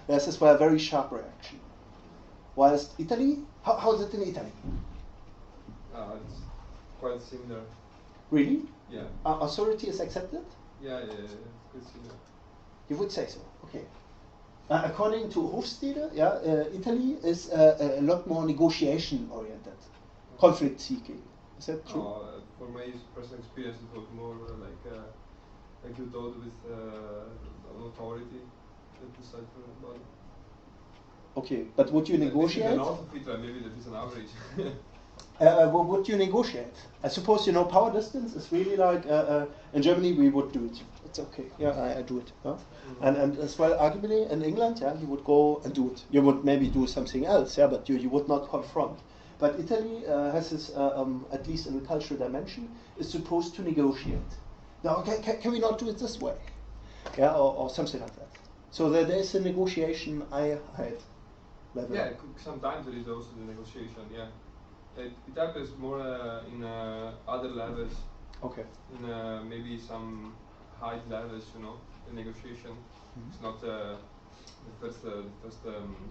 there's this a very sharp reaction. Whilst Italy, how is it in Italy? It's quite similar. Really? Yeah. Authority is accepted? Yeah, it's quite similar. You would say so, okay. According to Hofstede, Italy is a lot more negotiation-oriented, conflict-seeking. Is that true? For my personal experience, it was more like you told, with an authority that decide for everybody. Okay, but would you negotiate? In the north of Italy, maybe that is an average. Would you negotiate? I suppose power distance is really like in Germany we would do it. It's okay. Yeah, I do it. Huh? And as well, arguably in England, you would go and do it. You would maybe do something else, but you would not confront. But Italy has this, at least in the cultural dimension, is supposed to negotiate. Now, can we not do it this way? Yeah, or something like that. So there is a negotiation I had. Level. Yeah, sometimes there is also the negotiation. Yeah, it happens more in other levels. Okay. In maybe some high levels, the negotiation. It's not the first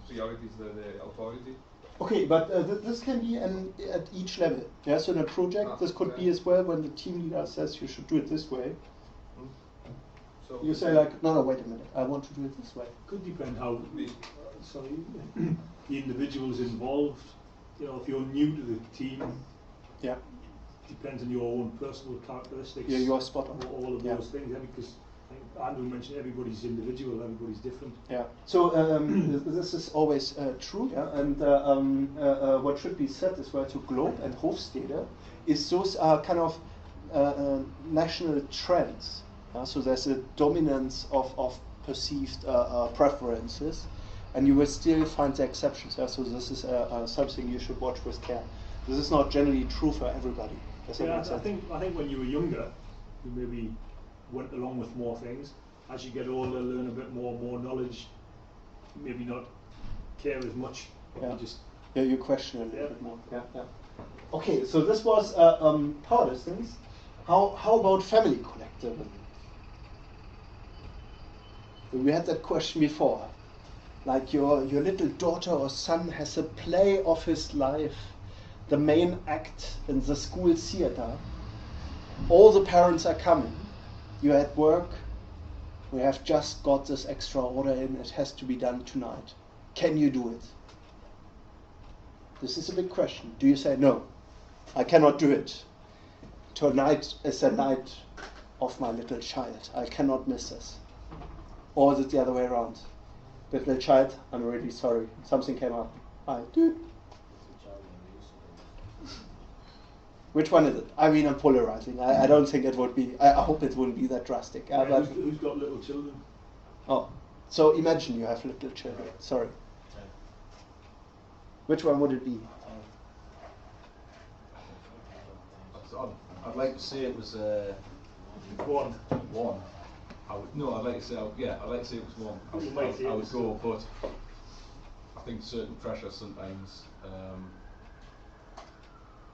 priority is the authority. Okay, but this can be at each level. Yeah, so in a project, this could be as well when the team leader says you should do it this way. So you say like, no, wait a minute, I want to do it this way. Could depend how. The individuals involved. If you're new to the team, depends on your own personal characteristics. Yeah, you're spot on. All of those things, because I think Andrew mentioned everybody's individual, everybody's different. Yeah. So this is always true. Yeah, and what should be said as well to Globe and Hofstede is those are kind of national trends. So there's a dominance of perceived preferences, and you will still find the exceptions. So this is something you should watch with care. This is not generally true for everybody. Does that make sense? I think when you were younger, you maybe went along with more things. As you get older, learn a bit more knowledge, maybe not care as much. Yeah. You just you question it a little bit more. Yeah. Okay, so this was power distance. How about family collectivism? We had that question before. Like your little daughter or son has a play of his life, the main act in the school theater. All the parents are coming. You're at work. We have just got this extra order in. It has to be done tonight. Can you do it? This is a big question. Do you say, no, I cannot do it. Tonight is the night of my little child. I cannot miss this. Or is it the other way around? Little child, I'm really sorry. Something came up. I do. Which one is it? I mean, I'm polarizing. I don't think it would be. I hope it wouldn't be that drastic. But who's got little children? Oh, so imagine you have little children. Sorry. Which one would it be? I'd like to say it was One. one. I'd like to say I'd like to say it was one. I would go, but I think certain pressure sometimes.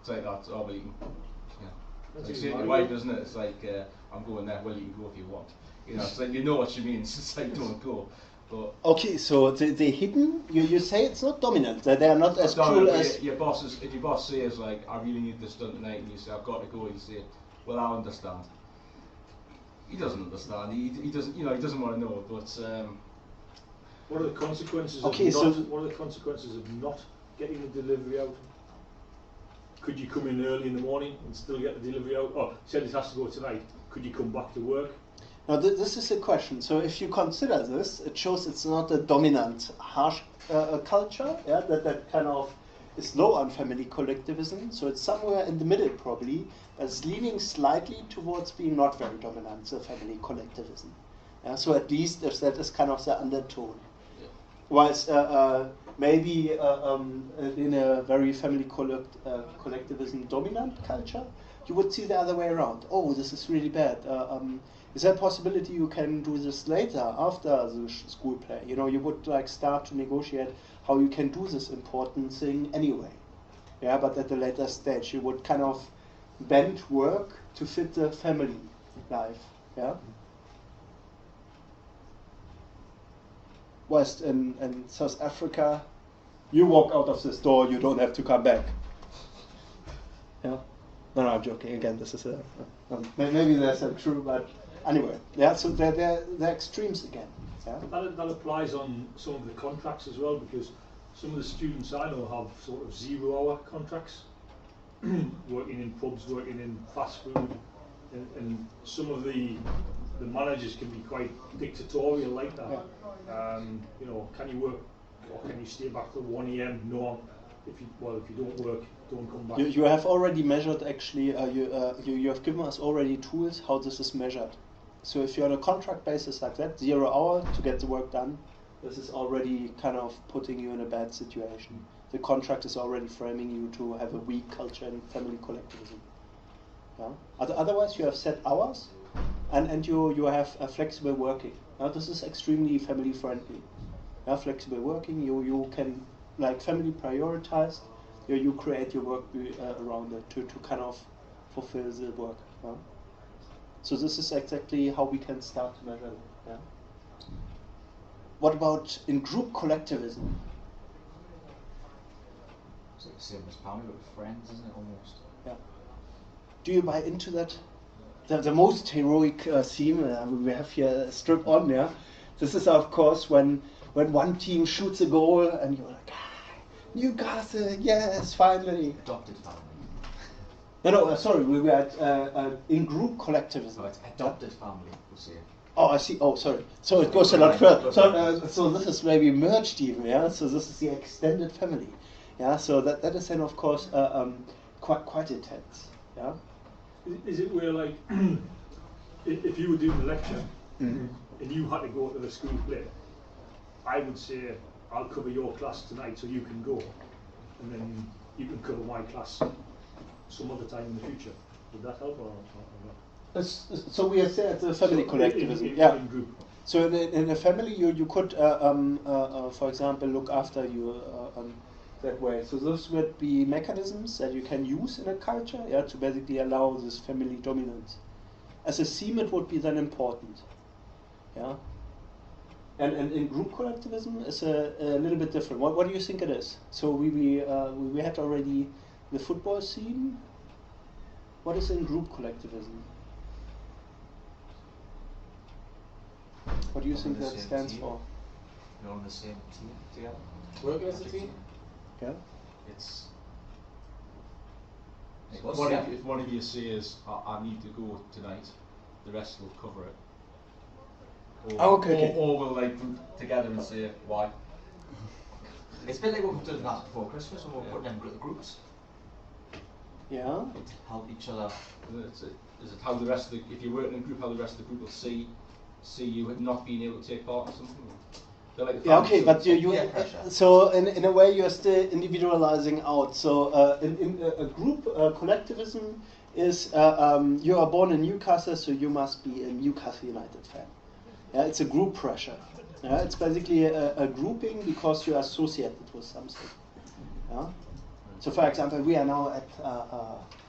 Take that, well, you can, it's like saying to your wife, doesn't it? It's like, I'm going there, well, you can go if you want. It's like, you know what she means, it's like, don't go. But okay, so the hidden, you say it's not dominant, that they are not as cruel as... Your boss if your boss says, like, I really need this done tonight, and you say, I've got to go, and you say, well, I understand. He doesn't understand, he doesn't, he doesn't want to know, but... What are the consequences what are the consequences of not getting the delivery out? Could you come in early in the morning and still get the delivery out? Oh, said it has to go tonight. Could you come back to work? Now this is a question. So if you consider this, it shows it's not a dominant, harsh culture. Yeah, that kind of is low on family collectivism. So it's somewhere in the middle probably. It's leaning slightly towards being not very dominant, the family collectivism. Yeah, so at least if that is kind of the undertone. Yeah. Whilst maybe in a very family collectivism dominant culture, you would see the other way around. Oh, this is really bad. Is there a possibility you can do this later, after the school play? You would like start to negotiate how you can do this important thing anyway. Yeah, but at a later stage, you would kind of bend work to fit the family life. Yeah. West in South Africa, you walk out of this door, you don't have to come back. Yeah. No, I'm joking. Again, this is maybe that's not true, but anyway, yeah. So they're extremes again. Yeah. That applies on some of the contracts as well, because some of the students I know have sort of 0-hour contracts, working in pubs, working in fast food, and some of the managers can be quite dictatorial like that. Yeah. Can you work or can you stay back till 1 AM? No. If you don't work, don't come back. You have already measured actually. You have given us already tools how this is measured. So if you're on a contract basis like that, 0 hour to get the work done, this is already kind of putting you in a bad situation. The contract is already framing you to have a weak culture in family collectivism. Yeah? Otherwise, you have set hours, and you have a flexible working. Now, this is extremely family friendly. Yeah, flexible working, you can, like family prioritized, you create your work around it to kind of fulfill the work. Yeah? So this is exactly how we can start to measure it. Yeah? What about in group collectivism? It's like the same as family, but with friends, isn't it, almost? Yeah. Do you buy into that? The most heroic theme we have here, strip on, yeah? This is, of course, when one team shoots a goal and you're like, Newcastle, yes, finally. Adopted family. No, sorry, we were at in-group collectivism. No, it's adopted family, we'll say. Oh, I see. Oh, sorry. So it goes a lot further. So this is maybe merged even, yeah? So this is the extended family. Yeah, so that is then, of course, quite intense, yeah? is it where like if you were doing a lecture Mm-hmm. and you had to go to the school play, I would say I'll cover your class tonight so you can go, and then you can cover my class some other time in the future. Would that help or not? So we are saying it's a family So collectivism. in group. So in a family, you could, for example, look after you that way. So those would be mechanisms that you can use in a culture, yeah, to basically allow this family dominance. As a theme, it would be then important, yeah. And in group collectivism, it's a little bit different. What do you think it is? So we had already the football scene. What is in group collectivism? What do you think that stands for? You're on the same team together. Work as a team. Yeah. It's If one of you says, I need to go tonight, the rest will cover it. Or we'll like group together and say why. It's a bit like what we've done last before Christmas when we're putting in groups. Yeah. To help each other. Is it how the rest of the, if you're working in a group, how the rest of the group will see you not being able to take part in something? They're like Yeah, okay, but you pressure. so in a way you're still individualizing out. So in a group collectivism is you are born in Newcastle, so you must be a Newcastle United fan. Yeah, it's a group pressure. Yeah, it's basically a grouping because you are associated with something. Yeah. So for example, we are now at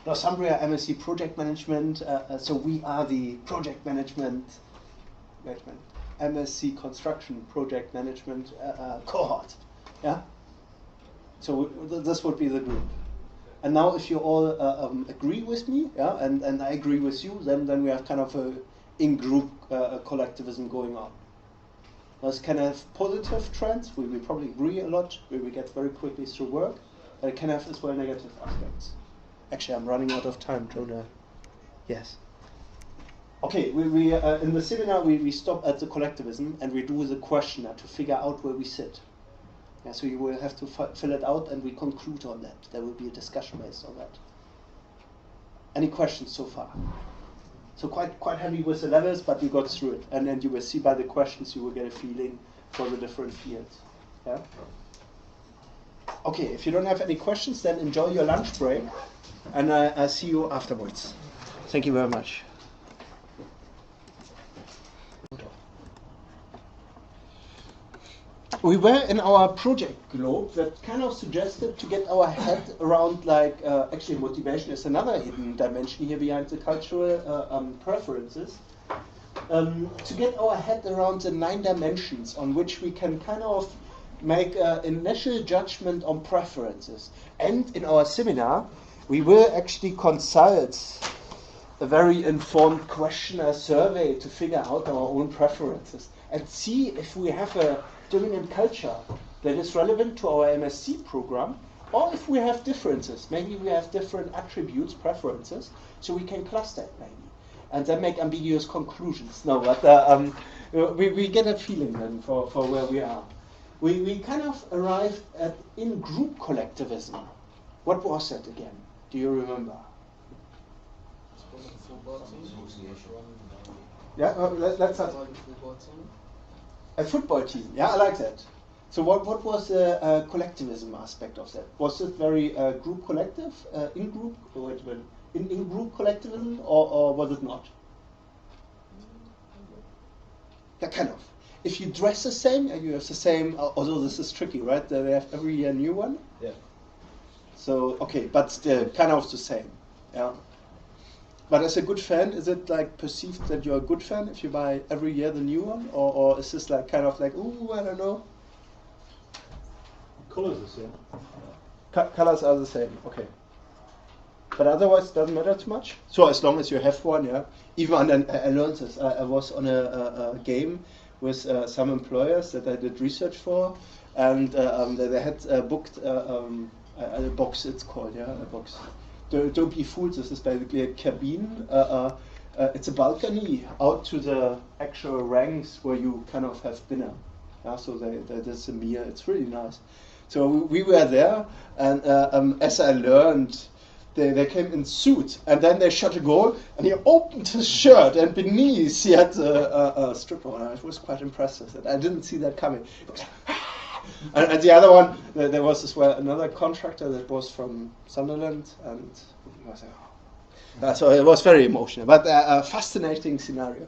Northumbria MSc Project Management. So we are the project management. MSc Construction Project Management cohort, yeah. So this would be the group. And now, if you all agree with me, yeah, and I agree with you, then we have kind of a in-group collectivism going on. There's kind of positive trends. We probably agree a lot. We get very quickly through work. But it can have as well negative aspects. Actually, I'm running out of time, don't I? Yes. Okay, we in the seminar we stop at the collectivism and we do the questionnaire to figure out where we sit. Yeah, so you will have to fill it out and we conclude on that. There will be a discussion based on that. Any questions so far? So quite heavy with the levels, but you got through it, and then you will see by the questions you will get a feeling for the different fields. Yeah. Okay, if you don't have any questions, then enjoy your lunch break, and I'll see you afterwards. Thank you very much. We were in our project globe that kind of suggested to get our head around, like, actually motivation is another hidden dimension here behind the cultural preferences. To get our head around the 9 dimensions on which we can kind of make an initial judgment on preferences. And in our seminar, we will actually consult a very informed questionnaire survey to figure out our own preferences and see if we have a dominant culture that is relevant to our MSc program, or if we have differences. Maybe we have different attributes, preferences, so we can cluster it maybe, and then make ambiguous conclusions. No, but we get a feeling then for where we are. We kind of arrived at in-group collectivism. What was that again? Do you remember? Yeah, let's start. A football team, yeah, I like that. So what was the collectivism aspect of that? Was it very group collective, in-group, in-group collectivism, or was it not? Yeah, kind of. If you dress the same, and you have the same, although this is tricky, right? They have every year a new one. Yeah. So, okay, but still, kind of the same, yeah. But as a good fan, is it like perceived that you're a good fan if you buy every year the new one? Or is this like kind of like, ooh, I don't know? Colors are the same. Colors are the same, okay. But otherwise it doesn't matter too much? So as long as you have one, yeah. Even I learned this. I was on a game with some employers that I did research for, and they had booked a box, it's called, yeah, a box. Don't be fooled, this is basically a cabin. It's a balcony out to the actual ranks where you kind of have dinner. Yeah, so there's a meal, it's really nice. So we were there, and as I learned, they came in suit, and then they shot a goal, and he opened his shirt, and beneath he had a stripper on. I was quite impressed with it. I didn't see that coming. And the other one, there was as well another contractor that was from Sunderland, and I was like, so it was very emotional, but a fascinating scenario.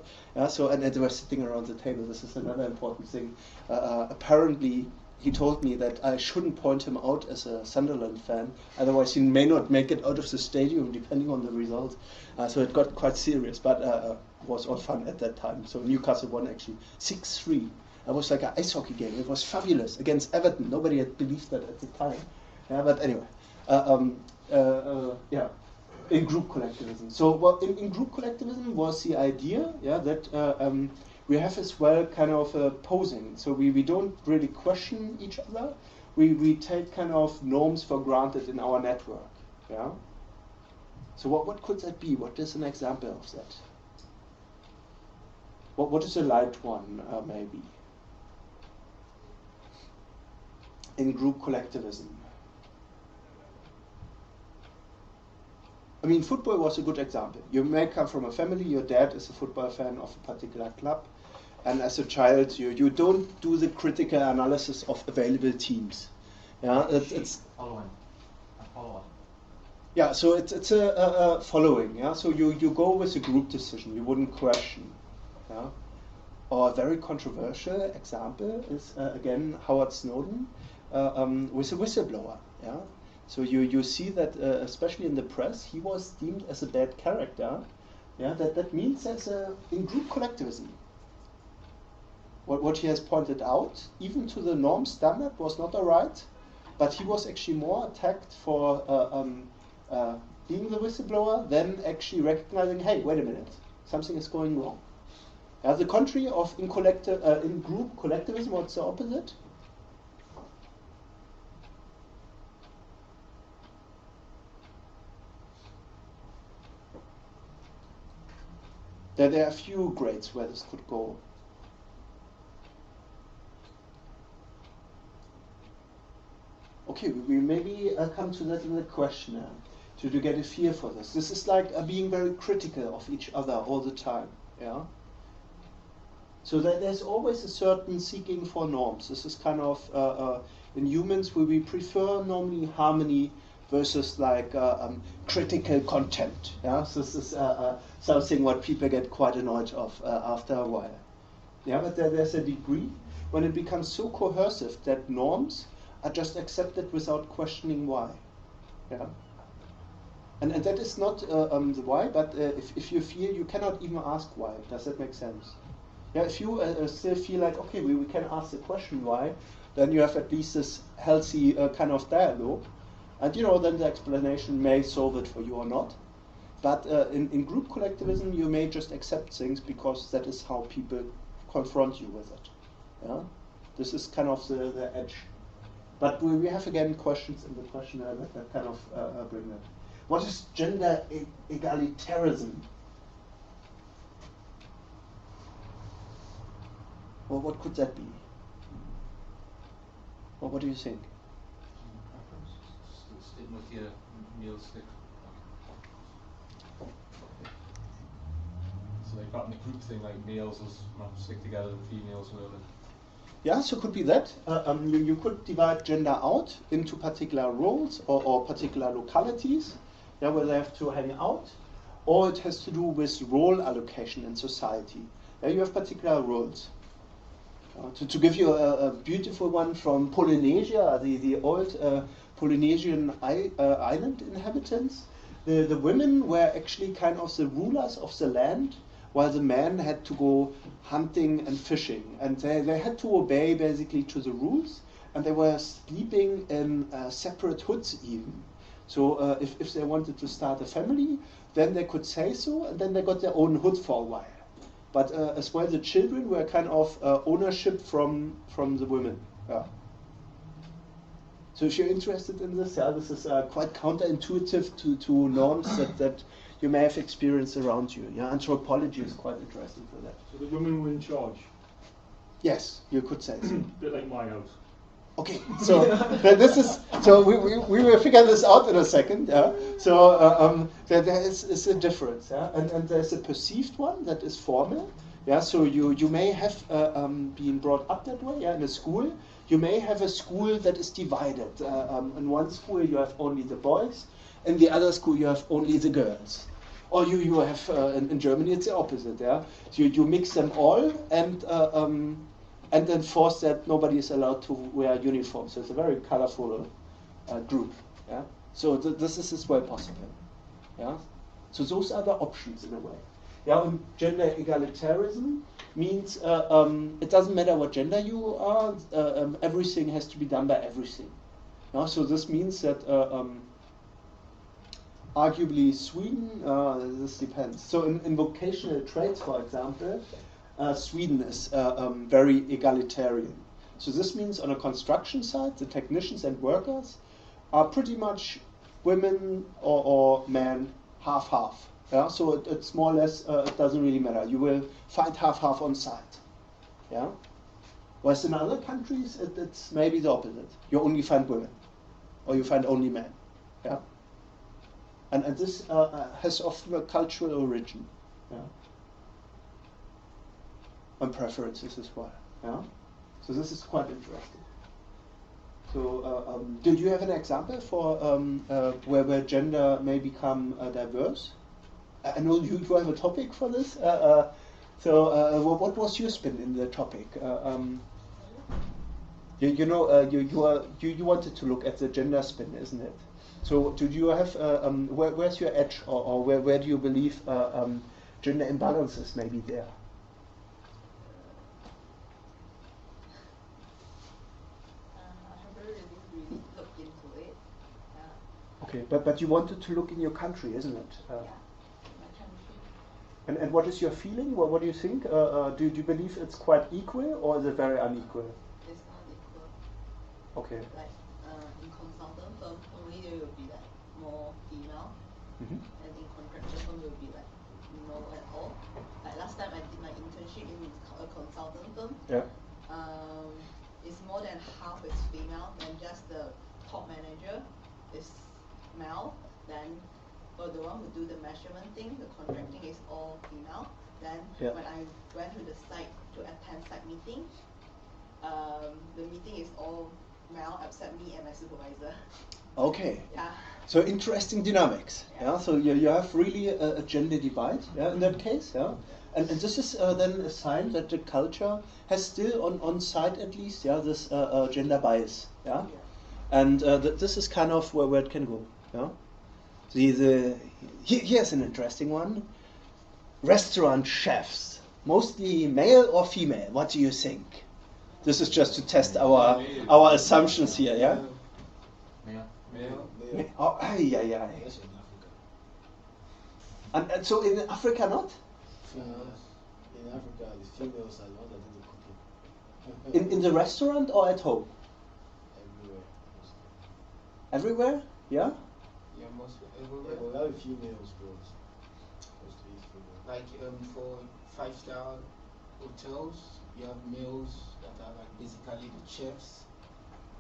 So and they were sitting around the table. This is another important thing. Apparently, he told me that I shouldn't point him out as a Sunderland fan, otherwise he may not make it out of the stadium depending on the result. So it got quite serious, but it was all fun at that time. So Newcastle won actually 6-3. It was like an ice hockey game. It was fabulous against Everton. Nobody had believed that at the time. But anyway, in group collectivism. So in group collectivism was the idea, that we have as well kind of posing. So we don't really question each other. We take kind of norms for granted in our network. Yeah. So what could that be? What is an example of that? What is a light one, maybe? In group collectivism. I mean, football was a good example. You may come from a family, your dad is a football fan of a particular club, and as a child you don't do the critical analysis of available teams. Yeah, it's following. Yeah, so it's a following. Yeah, so you go with a group decision. You wouldn't question. Yeah, or a very controversial example is again Howard Snowden with a whistleblower. Yeah. So you see that especially in the press, he was deemed as a bad character. Yeah, that means there's in group collectivism. What he has pointed out, even to the norm standard, was not alright, but he was actually more attacked for being the whistleblower than actually recognizing, hey, wait a minute, something is going wrong. The contrary of in group collectivism, what's the opposite? There are a few grades where this could go. Okay, we maybe come to that in the questionnaire to get a feel for this. This is like being very critical of each other all the time. Yeah. So that there's always a certain seeking for norms. This is kind of in humans where we prefer normally harmony versus like critical contempt. Yeah, so this is something what people get quite annoyed of after a while. Yeah, but there's a degree when it becomes so coercive that norms are just accepted without questioning why. Yeah, and that is not the why, but if you feel you cannot even ask why, does that make sense? Yeah, if you still feel like okay, we can ask the question why, then you have at least this healthy kind of dialogue. And then the explanation may solve it for you or not. But in group collectivism, you may just accept things because that is how people confront you with it. Yeah? This is kind of the edge. But we have again questions in the questionnaire that kind of bring that. What is gender egalitarianism? Well, what could that be? Well, what do you think? Stick with your male stick. So like that in the group thing, like males stick together and females will. Yeah, so it could be that. You could divide gender out into particular roles or particular localities, where they have to hang out, or it has to do with role allocation in society. You have particular roles. To give you a beautiful one from Polynesia, the old Polynesian island inhabitants, the women were actually kind of the rulers of the land, while the men had to go hunting and fishing. And they had to obey basically to the rules, and they were sleeping in separate hoods even. So if they wanted to start a family, then they could say so, and then they got their own hood for a while. But as well, the children were kind of ownership from the women. Yeah. So if you're interested in this, this is quite counterintuitive to norms that you may have experienced around you. Yeah, anthropology is quite interesting for that. So the women were in charge? Yes, you could say so. A bit like my house. Okay, so this is so we will figure this out in a second. Yeah. So there is a difference, yeah, and there's a perceived one that is formal. Yeah. So you may have been brought up that way. Yeah. In a school, you may have a school that is divided. In one school you have only the boys, in the other school you have only the girls. Or you have in Germany it's the opposite. Yeah. So you mix them all and then force that nobody is allowed to wear uniform. So it's a very colorful group. Yeah. So this is as well possible. Yeah. So those are the options in a way. Yeah. And gender egalitarianism means it doesn't matter what gender you are. Everything has to be done by everything. Yeah. So this means that arguably Sweden. This depends. So in vocational trades, for example. Sweden is very egalitarian. So this means on a construction site, the technicians and workers are pretty much women or men, half-half. Yeah? So it's more or less, it doesn't really matter. You will find half-half on site. Yeah? Whereas in other countries, it's maybe the opposite. You only find women, or you find only men. Yeah? And this has often a cultural origin. Yeah? And preferences as well. Yeah? So this is quite interesting. So did you have an example for where gender may become diverse? I know you have a topic for this. So what was your spin in the topic? You wanted to look at the gender spin, isn't it? So do you have where's your edge, or where do you believe gender imbalances may be there? Okay, but you wanted to look in your country, isn't it? Yeah, my country. And what is your feeling? What do you think? Do you believe it's quite equal, or is it very unequal? It's not equal. Okay. Like in consultant firm, only there will be like more female, and in contractor firm will be like no at all. Like last time I did my internship in a consultant firm. Yeah. It's more than half is female, and just the top manager is male. Then for the one who do the measurement thing, the contracting is all female. Then when I went to the site to attend site meeting, the meeting is all male except me and my supervisor. Okay. Yeah. So interesting dynamics. Yeah. So you have really a gender divide. Yeah. In that case. Yeah. And this is then a sign that the culture has still on site at least. Yeah. This gender bias. Yeah. And this is kind of where it can go. Yeah. Here's an interesting one. Restaurant chefs, mostly male or female? What do you think? This is just to test our assumptions here. Yeah. Male. Oh, yeah. And so in Africa not? In Africa, the females are the ones that do the cooking. In the restaurant or at home? Everywhere. Everywhere? Yeah? Yeah, mostly Yeah, everywhere. but we have females, bro. Mostly females. Like for 5-star hotels, you have males that are like basically the chefs.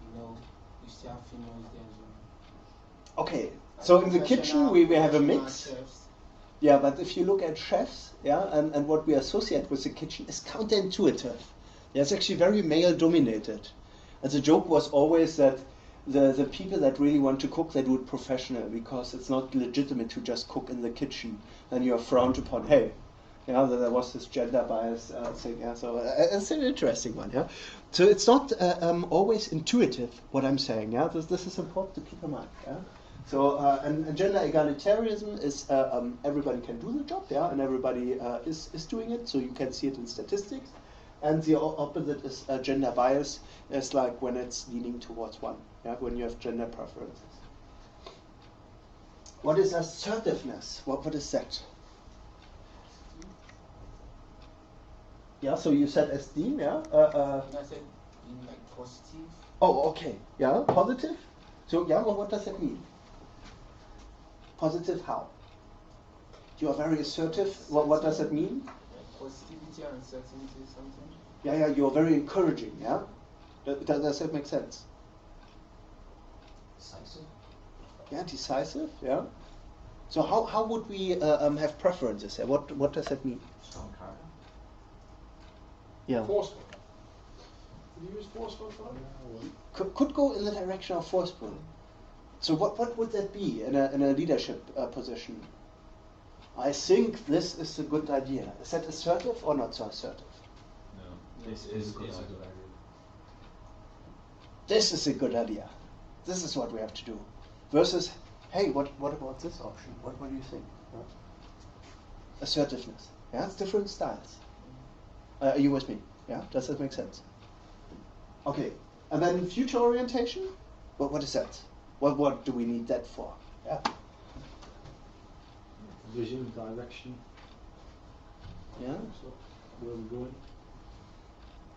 You know, you still have females there as well. Okay, so in the kitchen we have a mix. Chefs. Yeah, but if you look at chefs, yeah, and what we associate with the kitchen is counterintuitive. Yeah, it's actually very male dominated. And the joke was always that the people that really want to cook, they do it professional, because it's not legitimate to just cook in the kitchen. Then you are frowned upon. Hey, yeah, there was this gender bias thing. Yeah, so it's an interesting one. Yeah, so it's not always intuitive what I'm saying. Yeah, this is important to keep in mind. Yeah. So and gender egalitarianism is everybody can do the job. Yeah, and everybody is doing it. So you can see it in statistics. And the opposite is gender bias. It's like when it's leaning towards one. Yeah, when you have gender preferences. What is assertiveness? What is that? Yeah, so you said esteem, yeah? I said in like positive. Oh, okay. Yeah, positive? So, yeah, what does that mean? Positive how? You are very assertive. What does that mean? Like positivity and certainty something. Yeah, you are very encouraging, yeah? Does that make sense? Decisive. Yeah, decisive. Yeah. So how would we have preferences here? What does that mean? Strong character. Yeah. Forceful. Did you use forceful for that? Could go in the direction of forceful. So what would that be in a leadership position? I think this is a good idea. Is that assertive or not so assertive? No, this is a good idea. This is a good idea. This is what we have to do. Versus, hey, what about this option? What do you think? Yeah? Assertiveness. Yeah, it's different styles. Are you with me? Yeah, does that make sense? Okay, and then future orientation. What is that? What do we need that for? Yeah. Vision, direction. Yeah. So where we're going.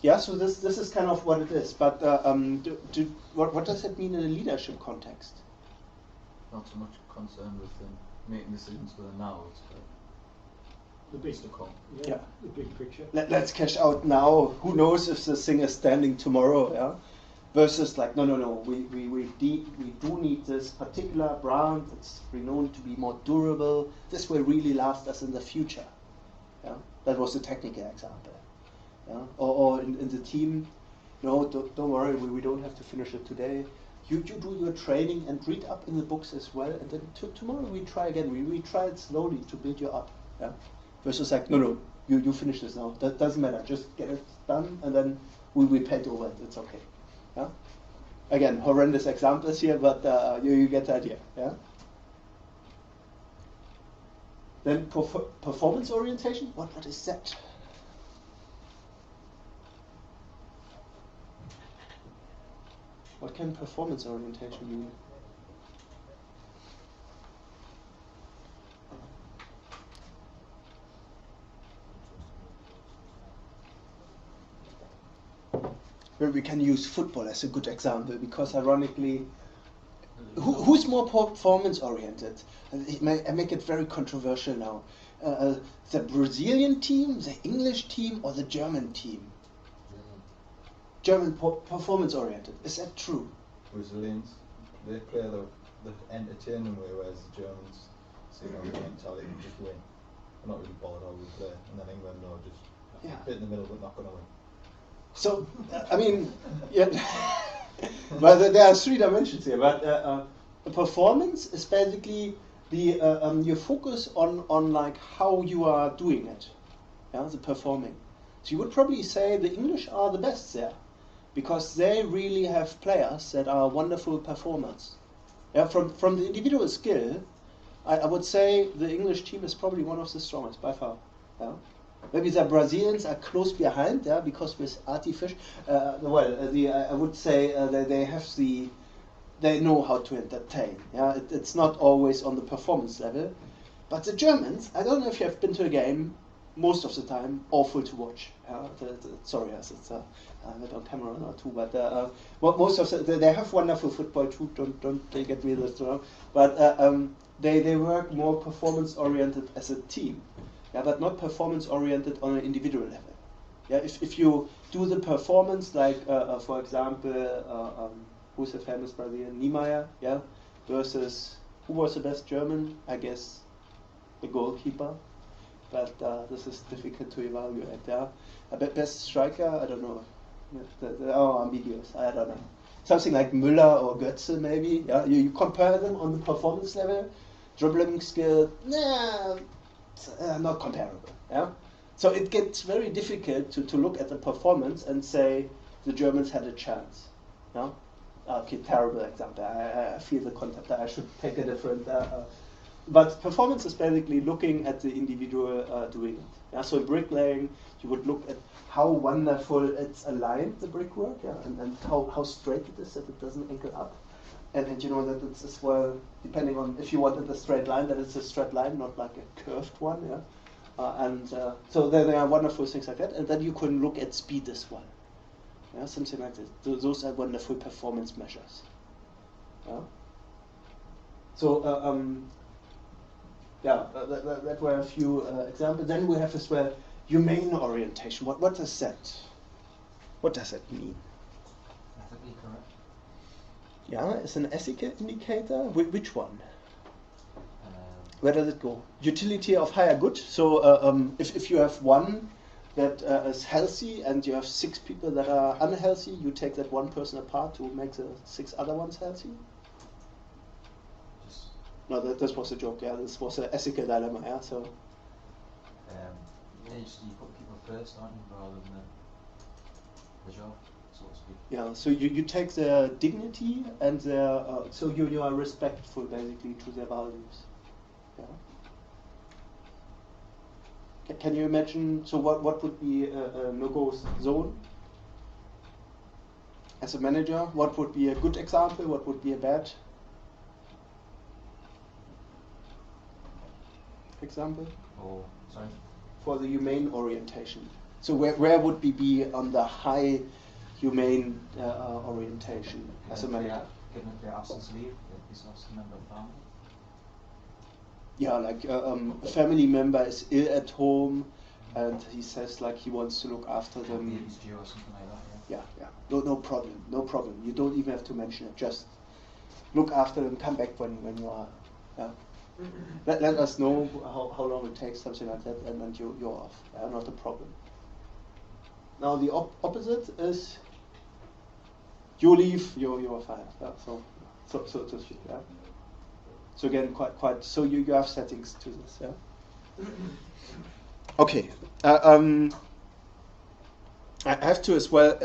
Yeah. So this is kind of what it is. But what does it mean in a leadership context? Not so much concerned with making decisions for the now. It's The big, to come. Yeah. The big picture. Let's cash out now. Who knows if the thing is standing tomorrow? Yeah. Versus like no. We do need this particular brand. It's renowned to be more durable. This will really last us in the future. Yeah. That was a technical example. Yeah. Or in the team, no, don't worry. We don't have to finish it today. You do your training and read up in the books as well, and then tomorrow we try again. We try it slowly to build you up. Yeah. Versus like no, you finish this now. That doesn't matter. Just get it done, and then we paint over it. It's okay. Yeah. Again, horrendous examples here, but you get the idea. Yeah. Then performance orientation. What is that? What can performance orientation mean? Where we can use football as a good example, because ironically, who's more performance oriented? I make it very controversial now. The Brazilian team, the English team, or the German team? German performance oriented. Is that true? Brazilians, they play the entertaining way, whereas the Germans see no mentality and just win. They're not really bothered how we play. And then England are just a bit in the middle but not going to win. So, I mean, yeah. But there are three dimensions here. But the performance is basically the your focus on like how you are doing it. Yeah, the performing. So you would probably say the English are the best there, because they really have players that are wonderful performers. Yeah, from the individual skill, I would say the English team is probably one of the strongest by far. Yeah. Maybe the Brazilians are close behind, yeah, because with artificial. I would say they know how to entertain. Yeah, it's not always on the performance level, but the Germans, I don't know if you have been to a game. Most of the time, awful to watch. Sorry, yes, it's not on camera or two, but most of they have wonderful football too. Don't get me this wrong, but they work more performance oriented as a team. Yeah, but not performance-oriented on an individual level. Yeah, if you do the performance, like for example, who's the famous Brazilian, Niemeyer, yeah, versus who was the best German? I guess the goalkeeper. But this is difficult to evaluate. Yeah, best striker, I don't know. Ambiguous. I don't know. Something like Müller or Götze, maybe. Yeah, you compare them on the performance level, dribbling skill. Nah. Not comparable. Yeah, so it gets very difficult to look at the performance and say the Germans had a chance. Yeah, okay, terrible example. I feel the concept. I should take a different. But performance is basically looking at the individual doing it. Yeah, so in bricklaying, you would look at how wonderful it's aligned, the brickwork, yeah, and how straight it is, that it doesn't angle up. And you know that it's as well, depending on if you wanted a straight line, that it's a straight line, not like a curved one. Yeah, so there are wonderful things like that. And then you can look at speed as well. Yeah, something like this. Those are wonderful performance measures. Yeah. So that were a few examples. Then we have as well humane orientation. What does that? What does that mean? ethically correct. Yeah, it's an ethical indicator. Which one? Um, Where does it go? Utility of higher good. So if you have one that is healthy and you have 6 people that are unhealthy, you take that one person apart to make the 6 other ones healthy? just No, this was a joke. Yeah, this was an ethical dilemma. Yeah, so yeah, you put people first, aren't you, rather than the job, so to speak. yeah, so you take their dignity and their so you are respectful basically to their values. Yeah. Can you imagine? So what would be a no-go zone? As a manager, what would be a good example? What would be a bad example? Or, sorry? For the humane orientation. So where would we be on the high humane orientation as a manager? Given the absence leave, if he's lost a member of the family. Yeah, like a family member is ill at home, and he says like he wants to look after them. Baby's due or something like that, Yeah. No problem. You don't even have to mention it. Just look after them. Come back when you are. Yeah. Let us know how long it takes, something like that, and then you're off. Not a problem. Now the opposite is you leave, you're fired. Yeah, so to speak. Yeah. So again, quite. So you have settings to this. Yeah. Okay. I have to as well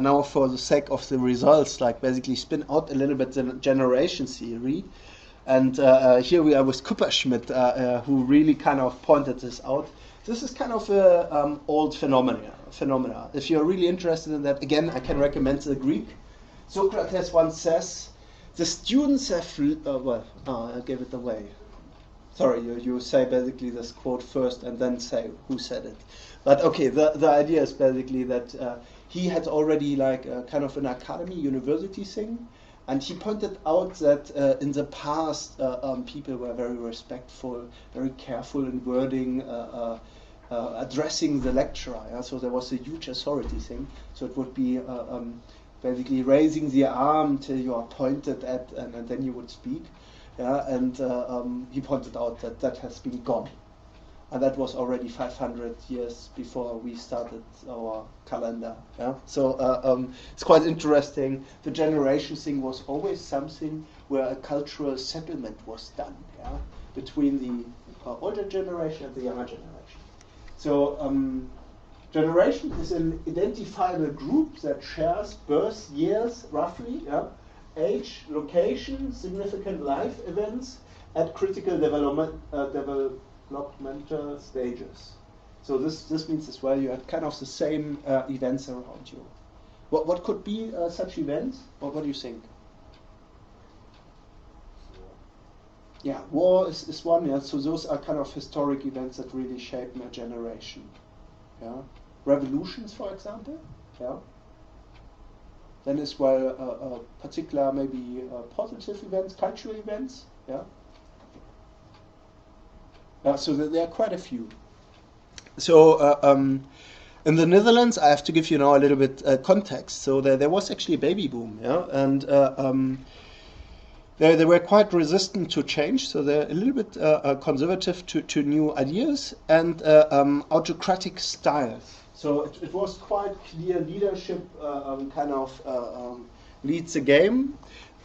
now, for the sake of the results, like basically spin out a little bit the generation theory. And here we are with Kupperschmidt, who really kind of pointed this out. This is kind of a old phenomena. If you're really interested in that, again, I can recommend the Greek. Socrates once says, the students have, I gave it away. Sorry, you say basically this quote first and then say who said it. But okay, the idea is basically that he had already like kind of an academy, university thing. And he pointed out that in the past, people were very respectful, very careful in wording, addressing the lecturer. Yeah? So there was a huge authority thing. So it would be basically raising the arm till you are pointed at, and then you would speak. Yeah? And he pointed out that that has been gone. And that was already 500 years before we started our calendar. Yeah? So it's quite interesting. The generation thing was always something where a cultural settlement was done, yeah? Between the older generation and the younger generation. So generation is an identifiable group that shares birth years, roughly, yeah? Age, location, significant life events at critical developmental stages. So this means as well you had kind of the same events around you. What could be such events? What do you think? Yeah, war is one. Yeah, so those are kind of historic events that really shape my generation. Yeah, revolutions, for example. Yeah. Then as well, particular maybe positive events, cultural events. Yeah. So there are quite a few. So in the Netherlands, I have to give you now a little bit context. So there was actually a baby boom, yeah, and they were quite resistant to change. So they're a little bit conservative to new ideas and autocratic styles. So it was quite clear leadership kind of leads the game.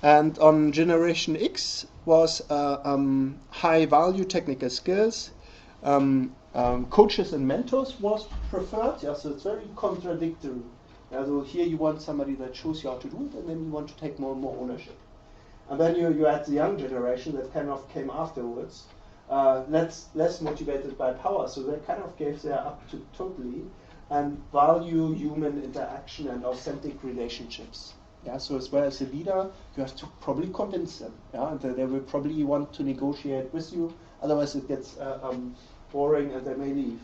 And on Generation X was high value technical skills. Coaches and mentors was preferred. Yeah, so it's very contradictory. Yeah, so here you want somebody that shows you how to do it, and then you want to take more and more ownership. And then you had the young generation that kind of came afterwards, less motivated by power. So they kind of gave their up to totally and value human interaction and authentic relationships. Yeah, so as well as a leader, you have to probably convince them. Yeah, and they will probably want to negotiate with you. Otherwise, it gets boring, and they may leave.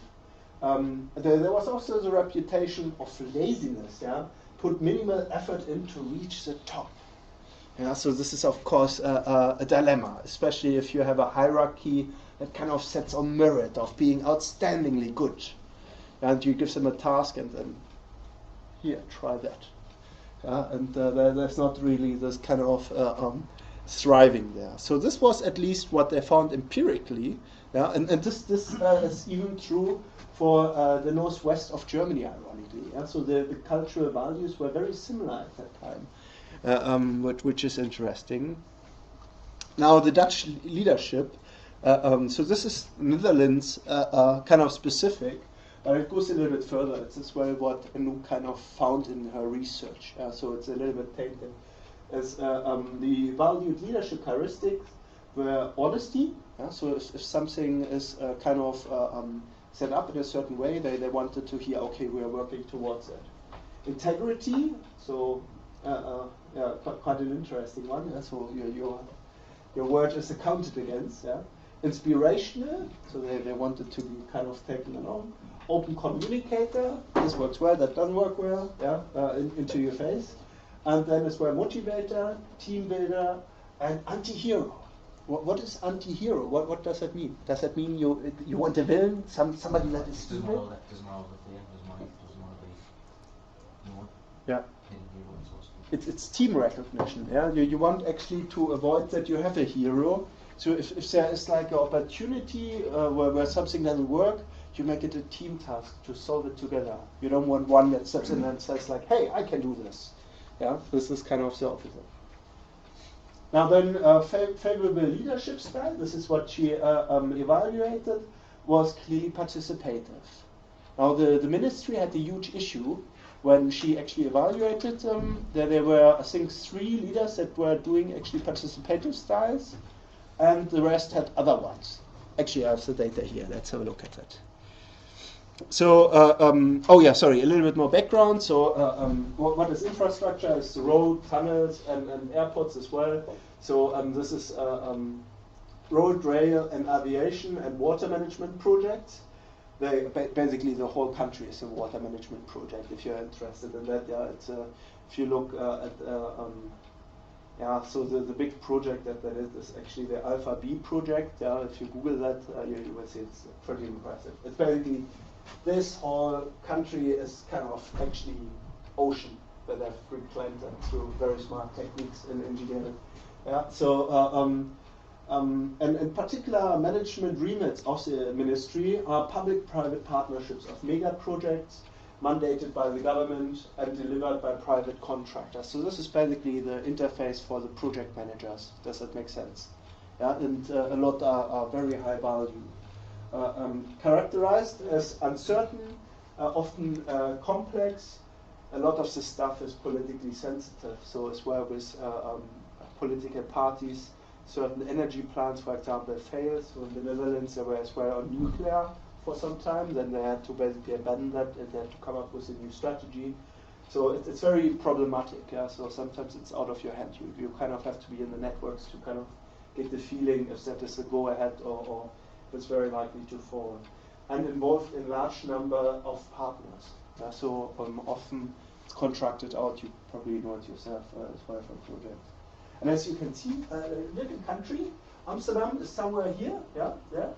There was also the reputation of laziness. Yeah, put minimal effort in to reach the top. Yeah, so this is of course a dilemma, especially if you have a hierarchy that kind of sets on merit of being outstandingly good, and you give them a task and then here, try that. and there's not really this kind of thriving there. So this was at least what they found empirically, and this is even true for the northwest of Germany, ironically. So the cultural values were very similar at that time, which is interesting. Now the Dutch leadership, so this is Netherlands kind of specific, but it goes a little bit further. It's as well what Anouk kind of found in her research, so it's a little bit tainted. As the valued leadership characteristics were honesty, so if something is kind of set up in a certain way, they wanted to hear, okay, we are working towards it. Integrity, so quite an interesting one, so your word is accounted against. Inspirational, so they wanted to be kind of taken along. Open communicator, this works well, that doesn't work well, into your face. And then as well motivator, team builder, and anti-hero. What is anti-hero? What does that mean? Does that mean you want a villain, somebody that is evil? Yeah. It's team recognition. Yeah, you want actually to avoid that you have a hero. So if there is like an opportunity where something doesn't work, you make it a team task to solve it together. You don't want one that steps in and says like, hey, I can do this. Yeah, this is kind of the opposite. Now then, favorable leadership style, this is what she evaluated, was clearly participative. Now the ministry had a huge issue when she actually evaluated them. There were, I think, 3 leaders that were doing actually participative styles, and the rest had other ones. Actually, I have the data here. Let's have a look at it. So, a little bit more background. So, what is infrastructure? It's the road, tunnels, and airports as well. So, this is road, rail, and aviation and water management projects. Basically, the whole country is a water management project. If you're interested in that, it's if you look so the big project that is actually the Alpha B project. If you Google that, you will see it's pretty impressive. It's basically this whole country is kind of actually ocean that they've reclaimed through very smart techniques in engineering. And in particular, management remits of the ministry are public-private partnerships of mega projects mandated by the government and delivered by private contractors. So this is basically the interface for the project managers. Does that make sense? And a lot are very high value. Characterized as uncertain, often complex. A lot of the stuff is politically sensitive. So as well with political parties, certain energy plants, for example, failed. So in the Netherlands, they were as well on nuclear for some time. Then they had to basically abandon that and they had to come up with a new strategy. So it's very problematic. So sometimes it's out of your hand. You kind of have to be in the networks to kind of get the feeling if that is a go ahead or it's very likely to fall. And involved in large number of partners. So often it's contracted out. You probably know it yourself as well from projects. And as you can see, little country, Amsterdam is somewhere here, there.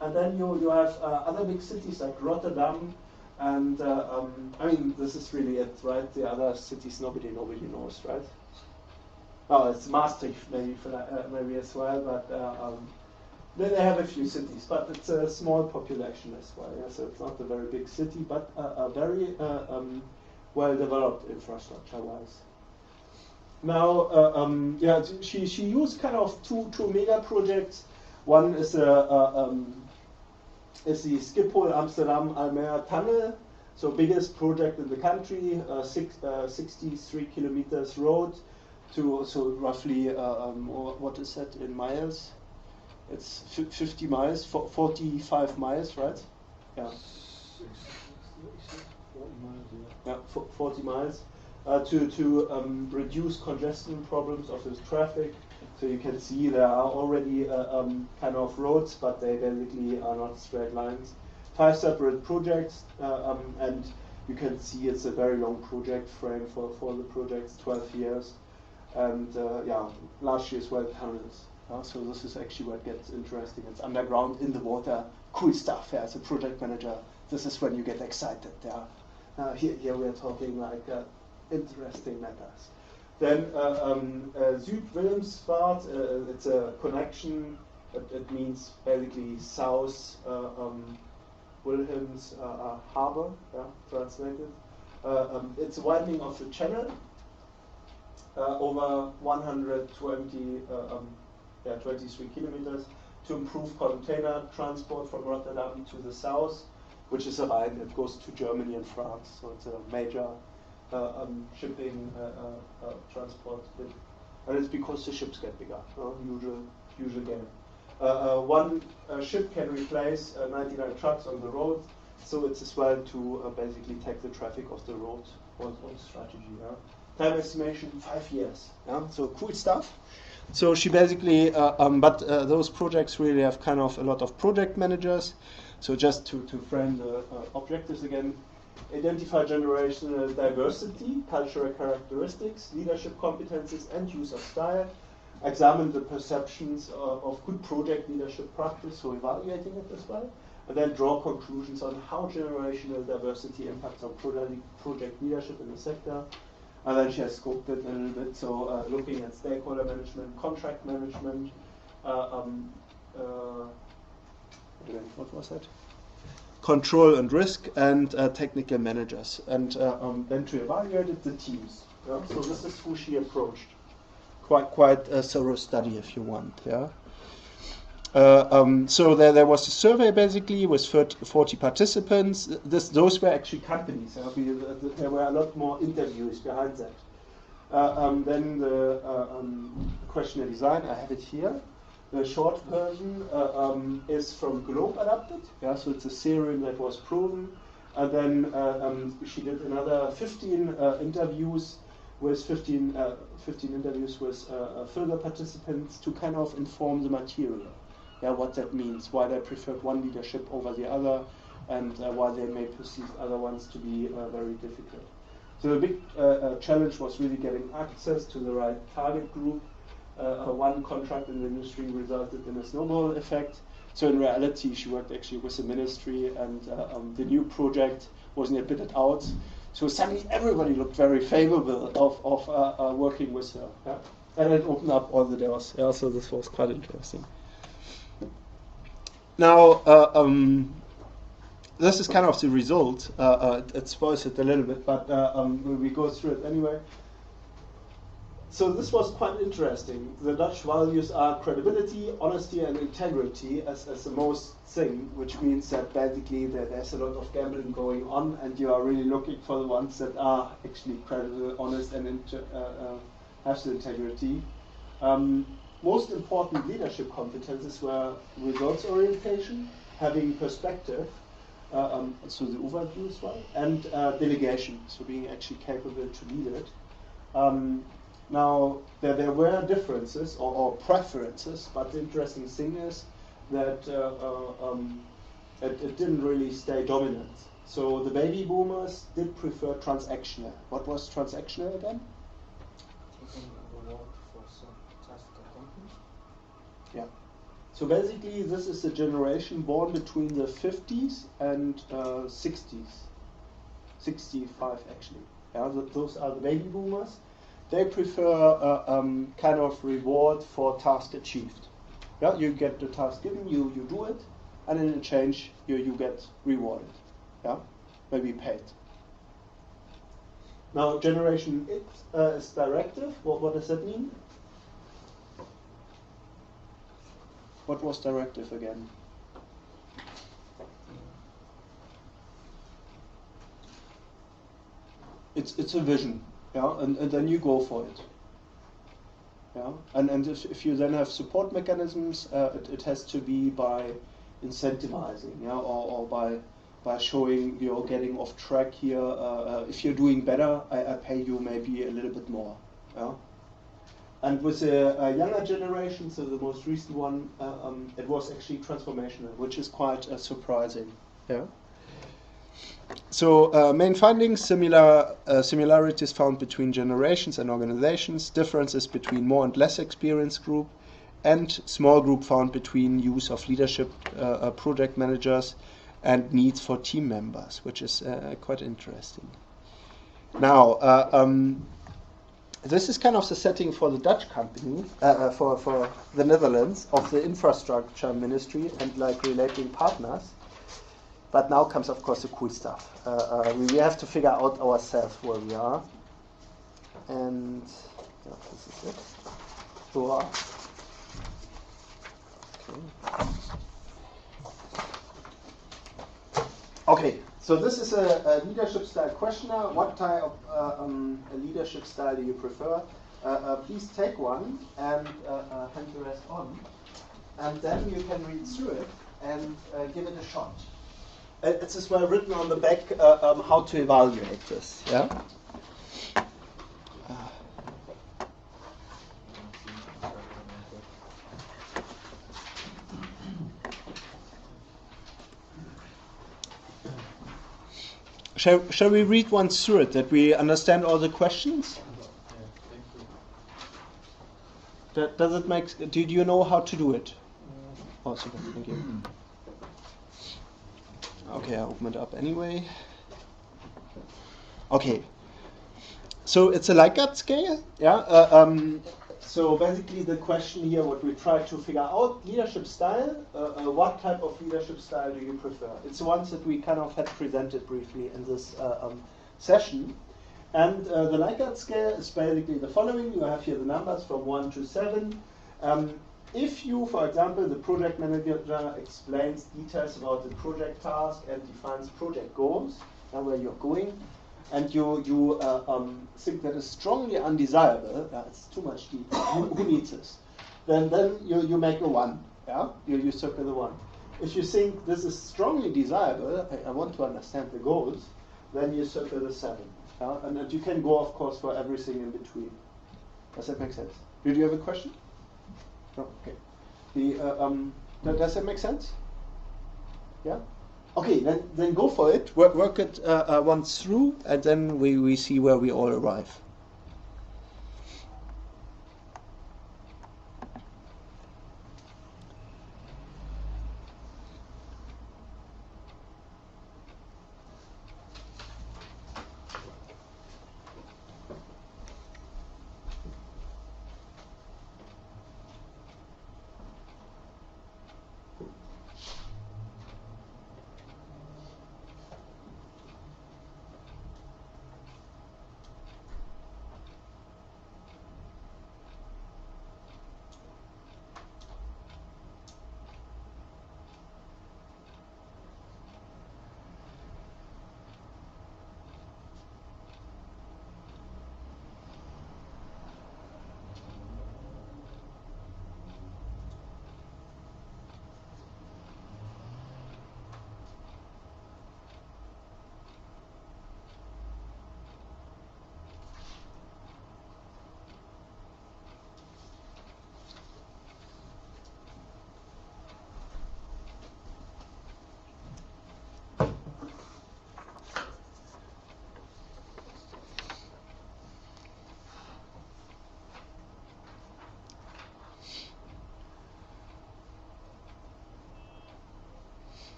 And then you have other big cities like Rotterdam, and I mean this is really it, right? The other cities nobody knows, right? Oh, it's Maastricht maybe as well, but they have a few cities, but it's a small population as well. So it's not a very big city, but a very well developed infrastructure-wise. Now, she used kind of two mega projects. One is the Schiphol Amsterdam Almere Tunnel, so biggest project in the country, 63 kilometers road to roughly what is that in miles? It's 50 miles, 45 miles, right? Yeah. 40 miles, yeah. 40 miles. To reduce congestion problems of this traffic. So you can see there are already kind of roads, but they basically are not straight lines. 5 separate projects, and you can see it's a very long project frame for the projects, 12 years. And largely as well tunnels. So this is actually where it gets interesting. It's underground, in the water, cool stuff. As a project manager, this is when you get excited. Here we are talking like interesting matters. Then Süd-Wilhelmsbad, it's a connection. It means basically South Wilhelms harbor, translated. It's a widening of the channel over 23 kilometers to improve container transport from Rotterdam to the south, which is a Rhine that goes to Germany and France. So it's a major shipping transport bit. And it's because the ships get bigger, usual game. One ship can replace 99 trucks on the road, so it's as well to basically take the traffic off the road on strategy. Time estimation 5 years. So cool stuff. So she basically, those projects really have kind of a lot of project managers. So just to frame the objectives again, identify generational diversity, cultural characteristics, leadership competences, and use of style. Examine the perceptions of good project leadership practice, so evaluating it as well. And then draw conclusions on how generational diversity impacts on project leadership in the sector. And then she has scoped it a little bit, so looking at stakeholder management, contract management, what was that? Control and risk, and technical managers. And then to evaluate it, the teams. So this is who she approached. Quite a thorough study, if you want. So there was a survey basically with 40 participants. Those were actually companies. There were a lot more interviews behind that. Then the questionnaire design, I have it here. The short version is from Globe adapted. So it's a theorem that was proven. And then she did another 15 interviews with 15 interviews with further participants to kind of inform the material. What that means, why they preferred one leadership over the other, and why they may perceive other ones to be very difficult. So the big challenge was really getting access to the right target group. One contract in the industry resulted in a snowball effect. So in reality, she worked actually with the ministry, and the new project wasn't yet bidded out. So suddenly everybody looked very favorable of working with her. And it opened up all the doors. So this was quite interesting. Now, this is kind of the result. It spoils it a little bit, but we go through it anyway. So this was quite interesting. The Dutch values are credibility, honesty, and integrity as the most thing, which means that basically there's a lot of gambling going on, and you are really looking for the ones that are actually credible, honest, and have the integrity. Most important leadership competences were results orientation, having perspective, so the overview as well, and delegation, so being actually capable to lead it. Now, there were differences or preferences, but the interesting thing is that it didn't really stay dominant. So the baby boomers did prefer transactional. What was transactional again? So basically, this is the generation born between the 50s and 60s. 65 actually. Those are the baby boomers. They prefer kind of reward for task achieved. You get the task given, you do it, and in exchange you get rewarded. Maybe paid. Now Generation X is directive. What does that mean? What was directive again? It's a vision. And then you go for it. And if you then have support mechanisms, it has to be by incentivizing, or by showing you're getting off track here. If you're doing better, I pay you maybe a little bit more. And with the younger generation, so the most recent one, it was actually transformational, which is quite surprising. So main findings: similarities found between generations and organizations, differences between more and less experienced group, and small group found between use of leadership project managers and needs for team members, which is quite interesting. Now, this is kind of the setting for the Dutch company, for the Netherlands, of the infrastructure ministry and like relating partners. But now comes, of course, the cool stuff. We have to figure out ourselves where we are. And yeah, this is it. Sure. Okay, so this is a leadership style questionnaire. What type of a leadership style do you prefer? Please take one and hand the rest on. And then you can read through it and give it a shot. It's as well written on the back how to evaluate this. Yeah. Shall we read once through it, that we understand all the questions? Does it make? Do you know how to do it? Oh, super. Thank you. Okay, I open it up anyway. Okay. So it's a Likert scale. Yeah. So basically, the question here, what we try to figure out, leadership style. What type of leadership style do you prefer? It's the ones that we kind of had presented briefly in this session. And the Likert scale is basically the following. You have here the numbers from 1 to 7. If you, for example, the project manager explains details about the project task and defines project goals and where you're going, and you think that is strongly undesirable, it's too much detail, who needs this? Then you make a 1, yeah? You circle the 1. If you think this is strongly desirable, I want to understand the goals, then you circle the 7. Yeah? And you can go, of course, for everything in between. Does that make sense? Did you have a question? No? Okay. Does that make sense? Yeah? Okay, then go for it. Work it once through, and then we see where we all arrive.